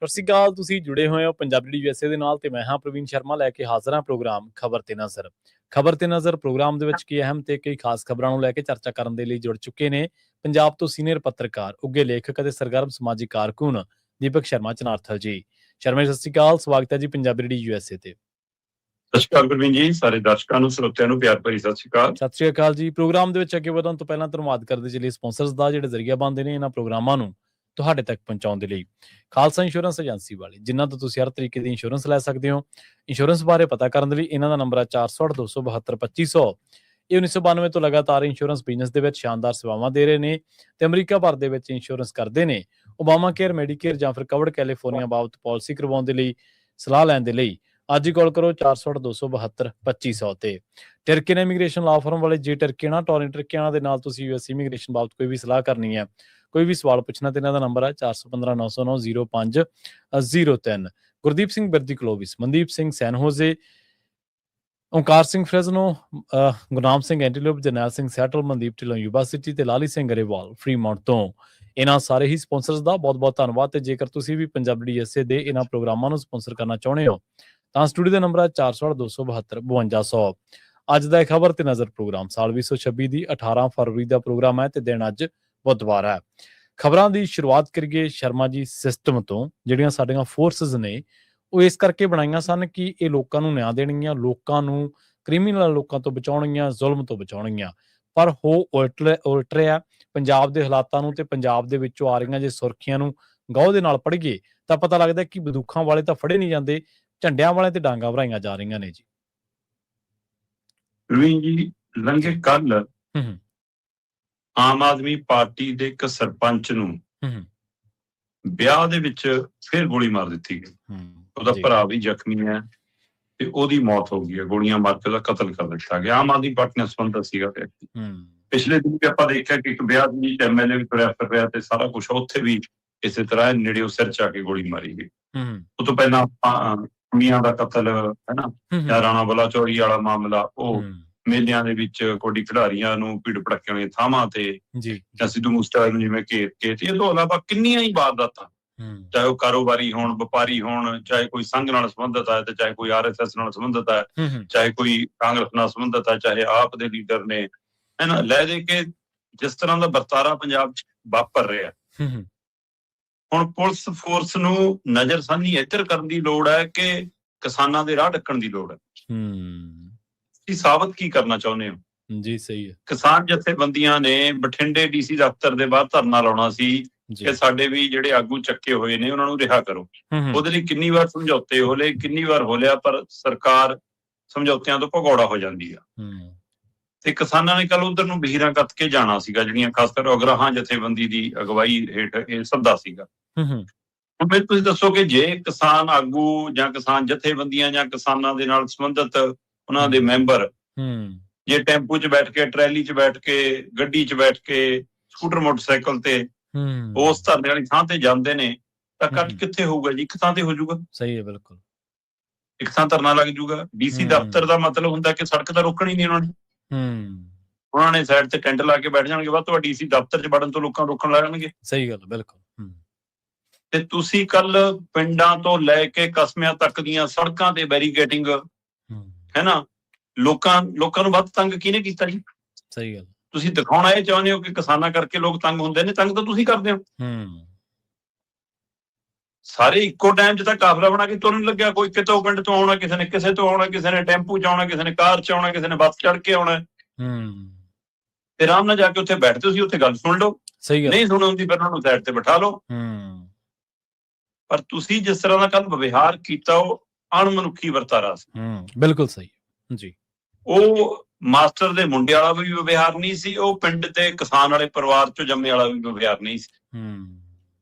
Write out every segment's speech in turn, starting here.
ਸਤਿ ਸ਼੍ਰੀ ਅਕਾਲ। ਤੁਸੀਂ ਜੁੜੇ ਹੋਏ ਹੋ ਪੰਜਾਬੀ USA ਦੇ ਨਾਲ ਤੇ ਮੈਂ ਹਾਂ ਪ੍ਰਵੀਨ ਸ਼ਰਮਾ ਲੈ ਕੇ ਹਾਜ਼ਰ ਹਾਂ ਪ੍ਰੋਗਰਾਮ ਖਬਰ ਤੇ ਨਜ਼ਰ। ਖਬਰ ਤੇ ਨਜ਼ਰ ਪ੍ਰੋਗਰਾਮ ਦੇ ਵਿੱਚ ਕੀ ਅਹਿਮ ਤੇ ਕਈ ਖਾਸ ਖਬਰਾਂ ਨੂੰ ਲੈ ਕੇ ਚਰਚਾ ਕਰਨ ਦੇ ਲਈ ਜੁੜ ਚੁੱਕੇ ਨੇ ਪੰਜਾਬ ਤੋਂ ਸੀਨੀਅਰ ਪੱਤਰਕਾਰ, ਉੱਘੇ ਲੇਖਕ ਅਤੇ ਸਰਗਰਮ ਸਮਾਜਿਕ ਕਾਰਕੁਨ ਦੀਪਕ ਸ਼ਰਮਾ ਚਨਾਰਥਲ ਜੀ। ਸ਼ਰਮਾ ਜੀ, ਸਤਿ ਸ਼੍ਰੀ ਅਕਾਲ। ਸਵਾਗਤ ਹੈ ਜੀ ਪੰਜਾਬੀ USA ਤੇ। ਸਤਿ ਸ਼੍ਰੀ ਅਕਾਲ ਪ੍ਰਵੀਨ ਜੀ, ਸਾਰੇ ਦਰਸ਼ਕਾਂ ਨੂੰ, ਸਰੋਤਿਆਂ ਨੂੰ ਪਿਆਰ ਭਰੀ ਸਤਿ ਸ਼੍ਰੀ ਅਕਾਲ। ਸਤਿ ਸ਼੍ਰੀ ਅਕਾਲ ਜੀ। ਪ੍ਰੋਗਰਾਮ ਦੇ ਵਿੱਚ ਅੱਗੇ ਵਧਣ ਤੋਂ ਪਹਿਲਾਂ ਧੰਨਵਾਦ ਕਰਦੇ ਚਲੀਏ ਸਪਾਂਸਰਸ ਦਾ, ਜਿਹੜੇ ਜ਼ਰੀਆ ਬਣਦੇ ਨੇ ਇਹਨਾਂ ਪ੍ਰੋਗਰਾਮਾਂ ਨੂੰ ਤੁਹਾਡੇ ਤੱਕ ਪਹੁੰਚਾਉਣ ਦੇ ਲਈ। ਖਾਲਸਾ ਇੰਸ਼ੋਰੈਂਸ ਏਜੰਸੀ ਵਾਲੇ, ਜਿਨ੍ਹਾਂ ਤੋਂ ਤੁਸੀਂ ਹਰ ਤਰੀਕੇ ਦੀ ਇੰਸ਼ੋਰੈਂਸ ਲੈ ਸਕਦੇ ਹੋ। ਇੰਸ਼ੋਰੈਂਸ ਬਾਰੇ ਪਤਾ ਕਰਨ ਦੇ ਲਈ ਇਹਨਾਂ ਦਾ ਨੰਬਰ ਹੈ 468-272-2500। ਇਹ 1992 ਤੋਂ ਲਗਾਤਾਰ ਇੰਸ਼ੋਰੈਂਸ ਬਿਜ਼ਨਸ ਦੇ ਵਿੱਚ ਸ਼ਾਨਦਾਰ ਸੇਵਾਵਾਂ ਦੇ ਰਹੇ ਨੇ ਤੇ ਅਮਰੀਕਾ ਭਰ ਦੇ ਵਿੱਚ ਇੰਸ਼ੋਰੈਂਸ ਕਰਦੇ ਨੇ। ਓਬਾਮਾ ਕੇਅਰ, ਮੈਡੀਕੇਅਰ ਜਾਂ ਫਿਰ ਕਵਰਡ ਕੈਲੀਫੋਰਨੀਆ ਬਾਬਤ ਪਾਲਿਸੀ ਕਰਵਾਉਣ ਦੇ ਲਈ, ਸਲਾਹ ਲੈਣ ਦੇ ਲਈ ਅੱਜ ਹੀ ਕਾਲ ਕਰੋ 468-272-2500 ਤੇ। ਟਰਕੀਨ ਇਮੀਗ੍ਰੇਸ਼ਨ ਲਾ ਫਰਮ ਵਾਲੇ, ਜੇ ਟਰਕੀਆਣਾ ਟੋਰਨ ਟਰਕੀਆਣਾ ਦੇ ਨਾਲ ਤੁਸੀਂ US ਇਮੀਗ੍ਰੇਸ਼ਨ ਬਾਬਤ ਕੋਈ ਵੀ ਸਲਾਹ ਕਰਨੀ ਹੈ, ਕੋਈ ਵੀ ਸਵਾਲ ਪੁੱਛਣਾ, ਤੇ ਇਹਨਾਂ ਦਾ ਨੰਬਰ ਹੈ 4159090503। Gurdeep Singh Birdi Clovis, Mandeep Singh San Jose, Onkar Singh Fresno, Gurnam Singh Antelope, Jarnail Singh Seattle, Mandeep Dhillon Yuba City ਤੇ ਲਾਲੀ ਸਿੰਘ ਗਰੇਵਾਲ ਫਰੀਮਾਉਂਟ ਤੋਂ। ਇਹਨਾਂ ਸਾਰੇ ਹੀ ਸਪਾਂਸਰਸ ਦਾ ਬਹੁਤ ਬਹੁਤ ਧੰਨਵਾਦ। ਤੇ ਜੇਕਰ ਤੁਸੀਂ ਵੀ ਪੰਜਾਬੀ USA ਦੇ ਇਹਨਾਂ ਪ੍ਰੋਗਰਾਮਾਂ ਨੂੰ ਸਪਾਂਸਰ ਕਰਨਾ ਚਾਹੁੰਦੇ ਹੋ ਤਾਂ ਸਟੂਡੀਓ ਦਾ ਨੰਬਰ ਹੈ 468-272-5200। ਅੱਜ ਦਾ ਖਬਰ ਤੇ ਨਜ਼ਰ ਪ੍ਰੋਗਰਾਮ ਸਾਲ 2026 ਦੀ 18 ਫਰਵਰੀ ਦਾ ਪ੍ਰੋਗਰਾਮ ਹੈ ਤੇ ਦਿਨ ਅੱਜ ਬੁੱਧਵਾਰ ਹੈ। ਖਬਰਾਂ ਦੀ ਸ਼ੁਰੂਆਤ ਕਰੀਏ ਸ਼ਰਮਾ ਜੀ ਸਿਸਟਮ ਤੋਂ। ਜਿਹੜੀਆਂ ਸਾਡੀਆਂ ਫੋਰਸਸ ਨੇ ਉਹ ਇਸ ਕਰਕੇ ਬਣਾਈਆਂ ਸਨ ਕਿ ਇਹ ਲੋਕਾਂ ਨੂੰ ਨਿਆਂ ਦੇਣਗੀਆਂ, ਲੋਕਾਂ ਨੂੰ ਕ੍ਰਿਮੀਨਲ ਲੋਕਾਂ ਤੋਂ ਬਚਾਉਣਗੀਆਂ, ਜ਼ੁਲਮ ਤੋਂ ਬਚਾਉਣਗੀਆਂ। ਪਰ ਉਲਟ ਰਿਹਾ ਪੰਜਾਬ ਦੇ ਹਾਲਾਤਾਂ ਨੂੰ ਤੇ ਪੰਜਾਬ ਦੇ ਵਿੱਚੋਂ ਆ ਰਹੀਆਂ ਜੇ ਸੁਰਖੀਆਂ ਨੂੰ ਗਹੁ ਦੇ ਨਾਲ ਪੜ੍ਹੀਏ ਤਾਂ ਪਤਾ ਲੱਗਦਾ ਕਿ ਬੰਦੂਕਾਂ ਵਾਲੇ ਤਾਂ ਫੜੇ ਨਹੀਂ ਜਾਂਦੇ, ਝੰਡਿਆਂ ਵਾਲੇ ਤੇ ਡਾਂਗਾ ਭਰਾਈਆਂ ਜਾ ਰਹੀਆਂ ਨੇ ਜੀ। ਪ੍ਰਵੀਨ ਜੀ, ਲੰਘੇ ਕੱਲ ਆਮ ਆਦਮੀ ਪਾਰਟੀ ਦੇ ਇੱਕ ਸਰਪੰਚ ਨੂੰ ਵਿਆਹ ਦੇ ਵਿੱਚ ਫਿਰ ਗੋਲੀ ਮਾਰ ਦਿੱਤੀ ਗਈ। ਉਹਦਾ ਭਰਾ ਵੀ ਜ਼ਖਮੀ ਹੈ ਤੇ ਉਹਦੀ ਮੌਤ ਹੋ ਗਈ ਹੈ, ਗੋਲੀਆਂ ਮਾਰ ਕੇ ਉਹਦਾ ਕਤਲ ਕਰ ਦਿੱਤਾ ਗਿਆ। ਆਮ ਆਦਮੀ ਪਾਰਟੀ ਨਾਲ ਸੰਬੰਧਿਤ ਸੀਗਾ ਵਿਅਕਤੀ। ਪਿਛਲੇ ਦਿਨ ਵੀ ਆਪਾਂ ਦੇਖਿਆ ਕਿ ਇੱਕ ਵਿਆਹ ਦੀ MLA ਵੀ ਤੁਰਿਆ ਫਿਰ ਰਿਹਾ ਤੇ ਸਾਰਾ ਕੁਛ, ਉੱਥੇ ਵੀ ਇਸੇ ਤਰ੍ਹਾਂ ਨੇੜੇ ਸਿਰ ਚ ਆ ਕੇ ਗੋਲੀ ਮਾਰੀ ਗਈ। ਉਹ ਤੋਂ ਪਹਿਲਾਂ ਕੁੜੀਆਂ ਦਾ ਕਤਲ ਹੈ ਨਾ, ਜਾਂ ਰਾਣਾ ਬਲਾਚੌਰੀ ਵਾਲਾ ਮਾਮਲਾ, ਉਹ ਮੇਲਿਆਂ ਦੇ ਵਿੱਚ ਕਬੱਡੀ ਖਿਡਾਰੀਆਂ ਨੂੰ ਭੀੜ ਭੜੱਕੇ ਵਾਲੀਆਂ ਥਾਵਾਂ ਤੇ ਜਾਂ ਸਿੱਧੂ ਮੂਸੇਵਾਲੇ ਨੂੰ ਜਿਵੇਂ ਘੇਰ ਕੇ, ਤੇ ਇਹ ਤੋਂ ਇਲਾਵਾ ਕਿੰਨੀਆਂ ਹੀ ਵਾਰਦਾਤਾਂ, ਚਾਹੇ ਉਹ ਕਾਰੋਬਾਰੀ ਹੋਣ, ਵਪਾਰੀ ਹੋਣ, ਚਾਹੇ ਕੋਈ ਸੰਘ ਨਾਲ ਸੰਬੰਧਿਤ ਹੈ ਤੇ ਚਾਹੇ ਕੋਈ RSS ਨਾਲ ਸੰਬੰਧਿਤ ਹੈ, ਚਾਹੇ ਕੋਈ ਕਾਂਗਰਸ ਨਾਲ ਸੰਬੰਧਿਤ ਹੈ, ਚਾਹੇ ਆਪ ਦੇ ਲੀਡਰ ਨੇ, ਹੈ ਨਾ, ਲੈ ਦੇ ਕੇ ਜਿਸ ਤਰ੍ਹਾਂ ਦਾ ਵਰਤਾਰਾ ਪੰਜਾਬ ਚ ਵਾਪਰ ਰਿਹਾ। ਹੁਣ ਪੁਲਿਸ ਫੋਰਸ ਨੂੰ ਨਜ਼ਰਸਾਨੀ ਇੱਧਰ ਕਰਨ ਦੀ ਲੋੜ ਹੈ ਕਿ ਕਿਸਾਨਾਂ ਦੇ ਰਾਹ ਢੱਕਣ ਦੀ ਲੋੜ ਹੈ। ਸਾਬਤ ਕੀ ਕਰਨਾ ਚਾਹੁੰਦੇ ਹੋ ਜੀ? ਸਹੀ ਹੈ। ਕਿਸਾਨ ਜਥੇਬੰਦੀਆਂ ਨੇ ਬਠਿੰਡੇ DC ਦਫ਼ਤਰ ਦੇ ਬਾਹਰ ਧਰਨਾ ਲਾਉਣਾ ਸੀ ਕਿ ਸਾਡੇ ਵੀ ਜਿਹੜੇ ਆਗੂ ਚੱਕੇ ਹੋਏ ਨੇ ਉਹਨਾਂ ਨੂੰ ਰਿਹਾ ਕਰੋ। ਉਹਦੇ ਲਈ ਕਿੰਨੀ ਵਾਰ ਸਮਝੌਤੇ ਹੋਲੇ, ਕਿੰਨੀ ਵਾਰ ਹੋਲਿਆ, ਪਰ ਸਰਕਾਰ ਸਮਝੌਤਿਆਂ ਤੋਂ ਭਗੌੜਾ ਹੋ ਜਾਂਦੀ ਆ। ਤੇ ਕਿਸਾਨਾਂ ਨੇ ਕੱਲ ਉਧਰ ਨੂੰ ਬਹੀਰਾਂ ਕੱਤ ਕੇ ਜਾਣਾ ਸੀਗਾ, ਜਿਹੜੀਆਂ ਖਾਸ ਕਰ ਅਗਰਾਹਾਂ ਜਥੇਬੰਦੀ ਦੀ ਅਗਵਾਈ ਹੇਠ ਇਹ ਸੱਦਾ ਸੀਗਾ। ਹੁਣ ਮੈਨੂੰ ਤੁਸੀਂ ਦੱਸੋ ਕਿ ਜੇ ਕਿਸਾਨ ਆਗੂ ਜਾਂ ਕਿਸਾਨ ਜਥੇਬੰਦੀਆਂ ਜਾਂ ਕਿਸਾਨਾਂ ਦੇ ਨਾਲ ਸੰਬੰਧਿਤ ਉਹਨਾਂ ਦੇ ਮੈਂਬਰ ਜੇ ਟੈਂਪੂ 'ਚ ਬੈਠ ਕੇ, ਟਰੈਲੀ 'ਚ ਬੈਠ ਕੇ, ਗੱਡੀ 'ਚ ਬੈਠ ਕੇ, ਸਕੂਟਰ ਮੋਟਰਸਾਈਕਲ ਤੇ ਉਸ ਧਰਨੇ ਵਾਲੀ ਥਾਂ ਤੇ ਜਾਂਦੇ ਨੇ ਤਾਂ ਇਕੱਠ ਕਿੱਥੇ ਹੋਊਗਾ ਜੀ? ਇੱਕ ਥਾਂ ਤੇ ਹੋ ਜਾਊਗਾ। ਸਹੀ ਹੈ, ਬਿਲਕੁਲ। ਇੱਕ ਥਾਂ ਧਰਨਾ ਲੱਗ ਜਾਊਗਾ। DC ਦਫ਼ਤਰ ਦਾ ਮਤਲਬ ਹੁੰਦਾ ਕਿ ਸੜਕ ਤਾਂ ਰੋਕਣੀ ਨਹੀਂ ਉਹਨਾਂ ਨੇ। ਉਹਨਾਂ ਨੇ ਸਾਈਡ ਤੇ ਟੈਂਟ ਲਾ ਕੇ ਬੈਠ ਜਾਣਗੇ, ਵੱਧ ਤੋਂ ਵੱਧ DC ਦਫ਼ਤਰ 'ਚ ਵੜਨ ਤੋਂ ਲੋਕਾਂ ਰੋਕਣ ਲੱਗਣਗੇ। ਸਹੀ ਗੱਲ, ਬਿਲਕੁਲ। ਤੇ ਤੁਸੀਂ ਕੱਲ ਪਿੰਡਾਂ ਤੋਂ ਲੈ ਕੇ ਕਸਬਿਆਂ ਤੱਕ ਦੀਆਂ ਸੜਕਾਂ ਤੇ ਬੈਰੀਕੇਡਿੰਗ, ਹੈ ਨਾ, ਲੋਕਾਂ ਨੂੰ ਵੱਧ ਤੰਗ ਕਿਹਨੇ ਕੀਤਾ ਜੀ? ਸਹੀ ਗੱਲ। ਤੁਸੀਂ ਦਿਖਾਉਣਾ ਇਹ ਚਾਹੁੰਦੇ ਹੋ ਕਿ ਕਿਸਾਨਾਂ ਕਰਕੇ ਲੋਕ ਤੰਗ ਹੁੰਦੇ ਨੇ? ਤੰਗ ਤਾਂ ਤੁਸੀਂ ਕਰਦੇ ਹੋ। ਸਾਰੇ ਇੱਕੋ ਟਾਈਮ 'ਚ ਤਾਂ ਕਾਫਲਾ ਬਣਾ ਕੇ ਤੁਰਨ ਲੱਗਿਆ। ਕੋਈ ਕਿਤੋਂ ਪਿੰਡ ਤੋਂ ਆਉਣਾ, ਕਿਸੇ ਨੇ ਕਿਸੇ ਤੋਂ ਆਉਣਾ, ਕਿਸੇ ਨੇ ਟੈਂਪੂ 'ਚ ਆਉਣਾ, ਕਿਸੇ ਨੇ ਕਾਰ 'ਚ ਆਉਣਾ, ਕਿਸੇ ਨੇ ਬੱਸ ਚੜ੍ਹ ਕੇ ਆਉਣਾ। ਤੇ ਆਰਾਮ ਨਾਲ ਜਾ ਕੇ ਉੱਥੇ ਬੈਠਦੇ, ਤੁਸੀਂ ਉੱਥੇ ਗੱਲ ਸੁਣ ਲਓ। ਨਹੀਂ ਸੁਣ ਹੁੰਦੀ ਫਿਰ ਉਹਨਾਂ ਨੂੰ ਸਾਈਡ ਤੇ ਬਿਠਾ ਲਓ। ਪਰ ਤੁਸੀਂ ਜਿਸ ਤਰ੍ਹਾਂ ਦਾ ਕੱਲ ਵਿਵਹਾਰ ਕੀਤਾ, ਉਹ ਅਣਮਨੁੱਖੀ ਵਰਤਾਰਾ ਸੀ। ਬਿਲਕੁਲ ਸਹੀ ਜੀ। ਉਹ ਮਾਸਟਰ ਦੇ ਮੁੰਡੇ ਵਾਲਾ ਵੀ ਵਿਵਹਾਰ ਨਹੀਂ ਸੀ, ਉਹ ਪਿੰਡ ਤੇ ਕਿਸਾਨ ਵਾਲੇ ਪਰਿਵਾਰ ਚੋਂ ਜੰਮੇ ਵਾਲਾ ਵੀ ਵਿਵਹਾਰ ਨਹੀਂ ਸੀ।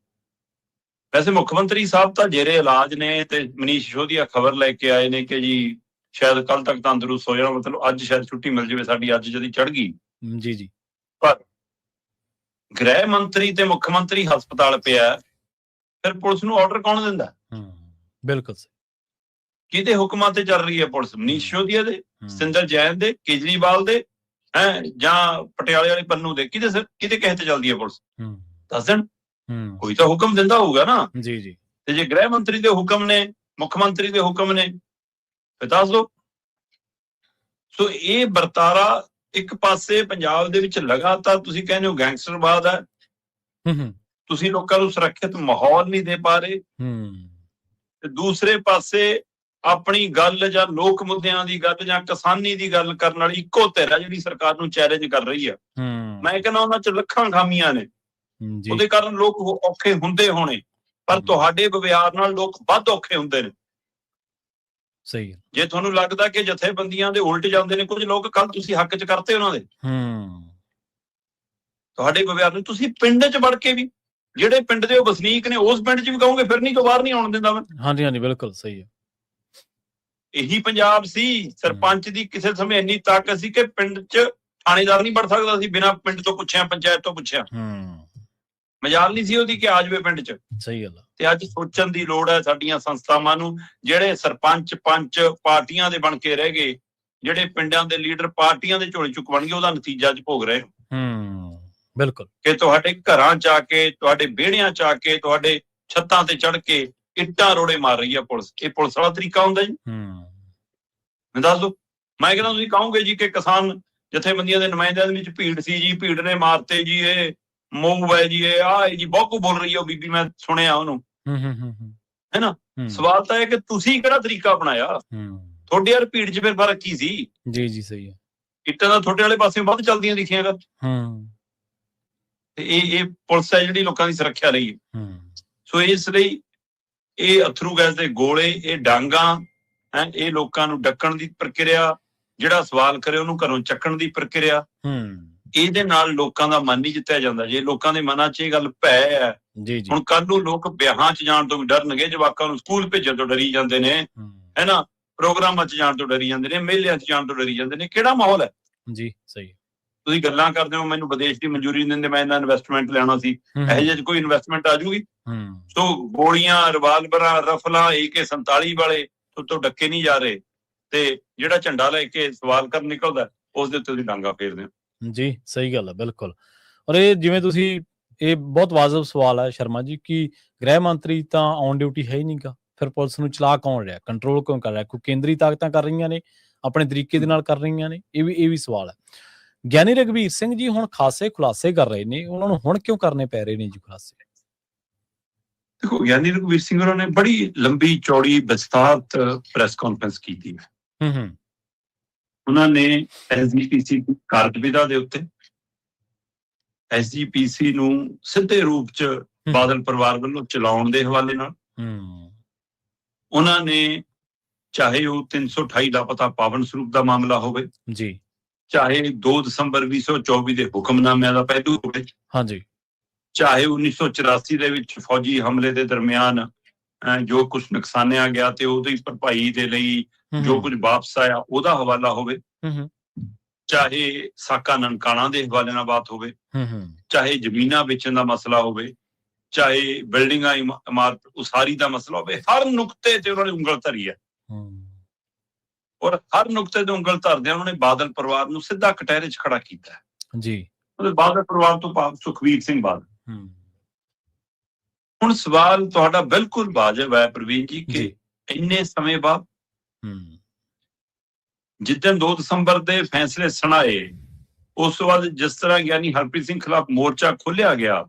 ਵੈਸੇ ਮੁੱਖ ਮੰਤਰੀ ਸਾਹਿਬ ਤਾਂ ਜੇਰੇ ਇਲਾਜ ਨੇ ਤੇ ਮਨੀਸ਼ ਸਿਸੋਦੀਆ ਖਬਰ ਲੈ ਕੇ ਆਏ ਨੇ ਕਿ ਜੀ ਸ਼ਾਇਦ ਕੱਲ ਤੱਕ ਤੰਦਰੁਸਤ ਹੋ ਜਾਣਾ, ਮਤਲਬ ਅੱਜ ਸ਼ਾਇਦ ਛੁੱਟੀ ਮਿਲ ਜਾਵੇ ਸਾਡੀ, ਅੱਜ ਜਦੀ ਚੜ੍ਹ ਗਈ ਜੀ। ਪਰ ਗ੍ਰਹਿ ਮੰਤਰੀ ਤੇ ਮੁੱਖ ਮੰਤਰੀ ਹਸਪਤਾਲ ਪਿਆ, ਫਿਰ ਪੁਲਿਸ ਨੂੰ ਆਰਡਰ ਕੌਣ ਦਿੰਦਾ? ਬਿਲਕੁਲ ਸਹੀ। ਕਿਹਦੇ ਹੁਕਮਾਂ ਤੇ ਚੱਲ ਰਹੀ ਹੈ ਪੁਲਿਸ? ਮਨੀਸ਼ ਸਿਸੋਦੀਆ ਦੇ, ਸਤਿੰਦਰ ਜੈਨ ਦੇ, ਕੇਜਰੀਵਾਲ ਦੇ, ਜਾਂ ਪਟਿਆਲੇ ਵਾਲੇ ਪੰਨੂ ਦੇ? ਕਿਹਦੇ ਕਹੇ ਤੇ ਚੱਲਦੀ ਹੈ ਪੁਲਿਸ? ਦੱਸ ਦੇਣ। ਕੋਈ ਤਾਂ ਹੁਕਮ ਦਿੰਦਾ ਹੋਊਗਾ ਨਾ। ਜੀ। ਤੇ ਜੇ ਗ੍ਰਹਿ ਮੰਤਰੀ ਦੇ ਹੁਕਮ ਨੇ, ਮੁੱਖ ਮੰਤਰੀ ਦੇ ਹੁਕਮ ਨੇ, ਫਿਰ ਦੱਸ ਦਿਓ। ਸੋ ਇਹ ਵਰਤਾਰਾ ਇੱਕ ਪਾਸੇ ਪੰਜਾਬ ਦੇ ਵਿੱਚ ਲਗਾਤਾਰ ਤੁਸੀਂ ਕਹਿੰਦੇ ਹੋ ਗੈਂਗਸਟਰਵਾਦ ਹੈ, ਤੁਸੀਂ ਲੋਕਾਂ ਨੂੰ ਸੁਰੱਖਿਅਤ ਮਾਹੌਲ ਨਹੀਂ ਦੇ ਪਾ ਰਹੇ, ਤੇ ਦੂਸਰੇ ਪਾਸੇ ਆਪਣੀ ਗੱਲ ਜਾਂ ਲੋਕ ਮੁੱਦਿਆਂ ਦੀ ਗੱਲ ਜਾਂ ਕਿਸਾਨੀ ਦੀ ਗੱਲ ਕਰਨ ਵਾਲੀ ਇੱਕੋ ਧਿਰ ਹੈ ਜਿਹੜੀ ਸਰਕਾਰ ਨੂੰ ਚੈਲੰਜ ਕਰ ਰਹੀ ਹੈ। ਮੈਂ ਕਹਿੰਦਾ ਉਹਨਾਂ ਚ ਲੱਖਾਂ ਖਾਮੀਆਂ ਨੇ, ਉਹਦੇ ਕਾਰਨ ਲੋਕ ਔਖੇ ਹੁੰਦੇ ਹੋਣੇ, ਪਰ ਤੁਹਾਡੇ ਵਿਵਹਾਰ ਨਾਲ ਲੋਕ ਵੱਧ ਔਖੇ ਹੁੰਦੇ ਨੇ। ਸਹੀ। ਜੇ ਤੁਹਾਨੂੰ ਲੱਗਦਾ ਕਿ ਜਥੇਬੰਦੀਆਂ ਦੇ ਉਲਟ ਜਾਂਦੇ ਨੇ ਕੁਝ ਲੋਕ, ਕੱਲ ਤੁਸੀਂ ਹੱਕ ਚ ਕਰਤੇ ਉਹਨਾਂ ਦੇ, ਤੁਹਾਡੇ ਵਿਵਹਾਰ ਨੂੰ ਤੁਸੀਂ ਪਿੰਡ ਚ ਵੜ ਕੇ ਵੀ ਜਿਹੜੇ ਪਿੰਡ ਦੇ ਉਹ ਵਸਨੀਕ ਨੇ ਉਸ ਪਿੰਡ ਚ ਵੀ ਕਹੋਗੇ ਫਿਰਨੀ ਤੋਂ ਬਾਹਰ ਨਹੀਂ ਆਉਣ ਦਿੰਦਾ ਮੈਂ। ਹਾਂਜੀ ਹਾਂਜੀ ਬਿਲਕੁਲ ਸਹੀ ਹੈ। ਇਹੀ ਪੰਜਾਬ ਸੀ, ਸਰਪੰਚ ਦੀ ਕਿਸੇ ਸਮੇਂ ਇੰਨੀ ਤਾਕਤ ਸੀ ਕਿ ਪਿੰਡ ਚ ਥਾਣੇਦਾਰ ਨਹੀਂ ਵੜ ਸਕਦਾ ਸੀ ਬਿਨਾਂ ਪਿੰਡ ਤੋਂ ਪੁੱਛਿਆ, ਪੰਚਾਇਤ ਤੋਂ ਪੁੱਛਿਆ। ਮਜਾਲ ਨਹੀਂ ਸੀ ਉਹਦੀ ਕਿ ਆ ਜਾਵੇ ਪਿੰਡ ਚ। ਸਹੀ ਗੱਲ। ਤੇ ਅੱਜ ਸੋਚਣ ਦੀ ਲੋੜ ਹੈ ਸਾਡੀਆਂ ਸੰਸਥਾਵਾਂ ਨੂੰ, ਜਿਹੜੇ ਸਰਪੰਚ ਪੰਚ ਪਾਰਟੀਆਂ ਦੇ ਬਣ ਕੇ ਰਹਿ ਗਏ, ਜਿਹੜੇ ਪਿੰਡਾਂ ਦੇ ਲੀਡਰ ਪਾਰਟੀਆਂ ਦੇ ਝੋਲੇ ਚੁੱਕ ਬਣ ਗਏ, ਉਹਦਾ ਨਤੀਜਾ ਅੱਜ ਭੋਗ ਰਹੇ। ਬਿਲਕੁਲ। ਕਿ ਤੁਹਾਡੇ ਘਰਾਂ ਚ ਆ ਕੇ, ਤੁਹਾਡੇ ਵਿਹੜਿਆਂ ਚ ਆ ਕੇ, ਤੁਹਾਡੇ ਛੱਤਾਂ ਤੇ ਚੜ ਕੇ ਇੱਟਾਂ ਰੋੜੇ ਮਾਰ ਰਹੀ ਹੈ ਪੁਲਿਸ। ਇਹ ਪੁਲਿਸ ਵਾਲਾ ਤਰੀਕਾ ਹੁੰਦਾ ਜੀ? ਮੈਂ ਦੱਸ ਦੋ। ਮੈਂ ਕਹਿੰਦਾ ਤੁਸੀਂ ਕਹੋਗੇ ਜੀ ਕਿ ਕਿਸਾਨ ਜਥੇਬੰਦੀਆਂ ਦੇ ਨੁਮਾਇੰਦਿਆਂ ਦੇ ਵਿੱਚ ਭੀੜ ਸੀ ਜੀ, ਭੀੜ ਨੇ ਮਾਰਤੇ ਜੀ, ਇਹ ਮੂਵ ਹੈ ਜੀ, ਇਹ ਆਹ ਜੀ, ਬਹੁਤ ਬੋਲ ਰਹੀ ਹੈ ਉਹ ਬੀਬੀ, ਮੈਂ ਸੁਣਿਆ ਉਹਨੂੰ, ਹੈ ਨਾ। ਸਵਾਲ ਤਾਂ ਇਹ ਕਿ ਤੁਸੀਂ ਕਿਹੜਾ ਤਰੀਕਾ ਅਪਣਾਇਆ? ਤੁਹਾਡੇ ਯਾਰ ਭੀੜ ਚ ਫਿਰ ਫਰਕ ਕੀ ਸੀ? ਜੀ ਜੀ ਸਹੀ ਹੈ। ਇੱਟਾਂ ਦਾ ਤੁਹਾਡੇ ਵਾਲੇ ਪਾਸੇ ਵੱਧ ਚੱਲਦੀਆਂ ਦਿਖੀਆਂ ਕਰ। ਤੇ ਇਹ ਪੁਲਿਸ ਹੈ ਜਿਹੜੀ ਲੋਕਾਂ ਦੀ ਸੁਰੱਖਿਆ ਲਈ ਹੈ। ਸੋ ਇਸ ਲਈ ਇਹ ਅਥਰੂ ਗੈਸ ਦੇ ਗੋਲੇ, ਇਹ ਡਾਂਗਾਂ, ਇਹ ਲੋਕਾਂ ਨੂੰ ਡੱਕਣ ਦੀ ਪ੍ਰਕਿਰਿਆ, ਜਿਹੜਾ ਸਵਾਲ ਕਰੇ ਉਹਨੂੰ ਘਰੋਂ ਚੱਕਣ ਦੀ ਪ੍ਰਕਿਰਿਆ, ਇਹਦੇ ਨਾਲ ਲੋਕਾਂ ਦਾ ਮਨ ਨਹੀਂ ਜਿੱਤਿਆ ਜਾਂਦਾ। ਜੇ ਲੋਕਾਂ ਦੇ ਮਨਾਂ 'ਚ ਇਹ ਗੱਲ ਭੈ ਹੈ, ਹੁਣ ਕੱਲ ਨੂੰ ਲੋਕ ਵਿਆਹਾਂ 'ਚ ਜਾਣ ਤੋਂ ਵੀ ਡਰਨਗੇ, ਜਵਾਕਾਂ ਨੂੰ ਸਕੂਲ ਭੇਜਣ ਤੋਂ ਡਰੀ ਜਾਂਦੇ ਨੇ, ਹੈ ਨਾ, ਪ੍ਰੋਗਰਾਮਾਂ 'ਚ ਜਾਣ ਤੋਂ ਡਰੀ ਜਾਂਦੇ ਨੇ, ਮੇਲਿਆਂ 'ਚ ਜਾਣ ਤੋਂ ਡਰੀ ਜਾਂਦੇ ਨੇ। ਕਿਹੜਾ ਮਾਹੌਲ ਹੈ ਜੀ? ਸਹੀ। ਤੁਸੀਂ ਗੱਲਾਂ ਕਰਦੇ ਹੋ ਮੈਨੂੰ ਵਿਦੇਸ਼ ਦੀ ਮਨਜ਼ੂਰੀ ਨਹੀਂ ਦਿੰਦੇ, ਮੈਂ ਇਹਨਾਂ ਇਨਵੈਸਟਮੈਂਟ ਲੈਣਾ ਸੀ, ਇਹੋ ਜਿਹੇ 'ਚ ਕੋਈ ਇਨਵੈਸਟਮੈਂਟ ਆ ਜੂਗੀ? ਸੋ ਗੋਲੀਆਂ, ਰਿਵਾਲਵਰਾਂ, ਰਫਲਾਂ, AK-47 ਵਾਲੇ ਤੋਂ ਡੱਕੇ ਨਹੀਂ ਜਾ ਰਹੇ, ਤੇ ਜਿਹੜਾ ਝੰਡਾ ਲੈ ਕੇ ਸਵਾਲ ਕਰਨ ਨਿਕਲਦਾ ਉਸ ਦੇ ਉੱਤੇ ਤੁਸੀਂ ਡਾਂਗਾ ਫੇਰਦੇ ਹੋ। ਜੀ ਸਹੀ ਗੱਲ ਹੈ, ਬਿਲਕੁਲ। ਔਰ ਇਹ ਜਿਵੇਂ ਤੁਸੀਂ, ਇਹ ਬਹੁਤ ਵਾਜਬ ਸਵਾਲ ਹੈ ਸ਼ਰਮਾ ਜੀ, ਕਿ ਗ੍ਰਹਿ ਮੰਤਰੀ ਤਾਂ ਔਨ ਡਿਊਟੀ ਹੈ ਹੀ ਨਹੀਂਗਾ, ਫਿਰ ਪੁਲਿਸ ਨੂੰ ਚਲਾ ਕੌਣ ਰਿਹਾ, ਕੰਟਰੋਲ ਕੌਣ ਕਰ ਰਿਹਾ? ਕੋਈ ਕੇਂਦਰੀ ਤਾਕਤਾਂ ਕਰ ਰਹੀਆਂ ਨੇ, ਆਪਣੇ ਤਰੀਕੇ ਦੇ ਨਾਲ ਕਰ ਰਹੀਆਂ ਨੇ? ਇਹ ਵੀ ਸਵਾਲ ਹੈ। ਗਿਆਨੀ ਰਘਬੀਰ ਸਿੰਘ ਜੀ ਹੁਣ ਖਾਸੇ ਖੁਲਾਸੇ ਕਰ ਰਹੇ ਨੇ, ਉਹਨਾਂ ਨੂੰ ਹੁਣ ਕਿਉਂ ਕਰਨੇ ਪੈ ਰਹੇ ਨੇ ਜੀ ਖੁਲਾਸੇ? ਦੇਖੋ, ਗਿਆਨੀ ਰਘਬੀਰ ਸਿੰਘ ਹੋਰਾਂ ਨੇ ਬੜੀ ਲੰਬੀ ਚੌੜੀ ਵਿਸਤਾਰਤ ਪ੍ਰੈਸ ਕਾਨਫਰੰਸ ਕੀਤੀ ਹੈ। ਉਹਨਾਂ ਨੇ SGPC ਕਾਰਜਵਿਧਾ ਦੇ ਉੱਤੇ, SGPC ਨੂੰ ਸਿੱਧੇ ਰੂਪ 'ਚ ਬਾਦਲ ਪਰਿਵਾਰ ਵੱਲੋਂ ਚਲਾਉਣ ਦੇ ਹਵਾਲੇ ਨਾਲ, ਉਹਨਾਂ ਨੇ ਚਾਹੇ ਉਹ 328 ਲਾਪਤਾ ਪਾਵਨ ਸਰੂਪ ਦਾ ਮਾਮਲਾ ਹੋਵੇ ਜੀ, ਚਾਹੇ 2 ਦਸੰਬਰ 2024 ਦੇ ਹੁਕਮਨਾਮਿਆਂ ਦਾ ਪਹਿਲੂ ਹੋਵੇ, ਹਾਂਜੀ, ਚਾਹੇ 1984 ਦੇ ਵਿੱਚ ਫੌਜੀ ਹਮਲੇ ਦੇ ਦਰਮਿਆਨ ਜੋ ਕੁਝ ਨੁਕਸਾਨਿਆ ਗਿਆ ਤੇ ਉਹਦੀ ਭਰਪਾਈ ਦੇ ਲਈ ਜੋ ਕੁਝ ਵਾਪਸ ਆਇਆ ਉਹਦਾ ਹਵਾਲਾ ਹੋਵੇ, ਚਾਹੇ ਸਾਕਾ ਨਨਕਾਣਾ ਦੇ ਹਵਾਲੇ ਨਾਲ ਬਾਤ ਹੋਵੇ, ਚਾਹੇ ਜ਼ਮੀਨਾਂ ਵੇਚਣ ਦਾ ਮਸਲਾ ਹੋਵੇ, ਚਾਹੇ ਬਿਲਡਿੰਗਾਂ ਇਮਾਰਤ ਉਸਾਰੀ ਦਾ ਮਸਲਾ ਹੋਵੇ, ਹਰ ਨੁਕਤੇ ਤੇ ਉਹਨਾਂ ਨੇ ਉਂਗਲ ਧਰੀ ਹੈ। ਔਰ ਹਰ ਨੁਕਤੇ ਤੇ ਉਂਗਲ ਧਰਦਿਆਂ ਉਹਨਾਂ ਨੇ ਬਾਦਲ ਪਰਿਵਾਰ ਨੂੰ ਸਿੱਧਾ ਕਟਹਿਰੇ 'ਚ ਖੜਾ ਕੀਤਾ ਹੈ ਜੀ। ਬਾਦਲ ਪਰਿਵਾਰ ਤੋਂ ਭਾਵ ਸੁਖਬੀਰ ਸਿੰਘ ਬਾਦਲ। ਹੁਣ ਸਵਾਲ ਤੁਹਾਡਾ ਬਿਲਕੁਲ ਵਾਜਬ ਹੈ ਪ੍ਰਵੀਨ ਜੀ, ਕਿ ਇੰਨੇ ਸਮੇਂ ਬਾਅਦ, ਜਿੱਦਣ 2 ਦਸੰਬਰ ਦੇ ਫੈਸਲੇ ਸੁਣਾਏ, ਉਸ ਤੋਂ ਬਾਅਦ ਜਿਸ ਤਰ੍ਹਾਂ ਗਿਆਨੀ ਹਰਪ੍ਰੀਤ ਸਿੰਘ ਖਿਲਾਫ ਮੋਰਚਾ ਖੋਲਿਆ ਗਿਆ,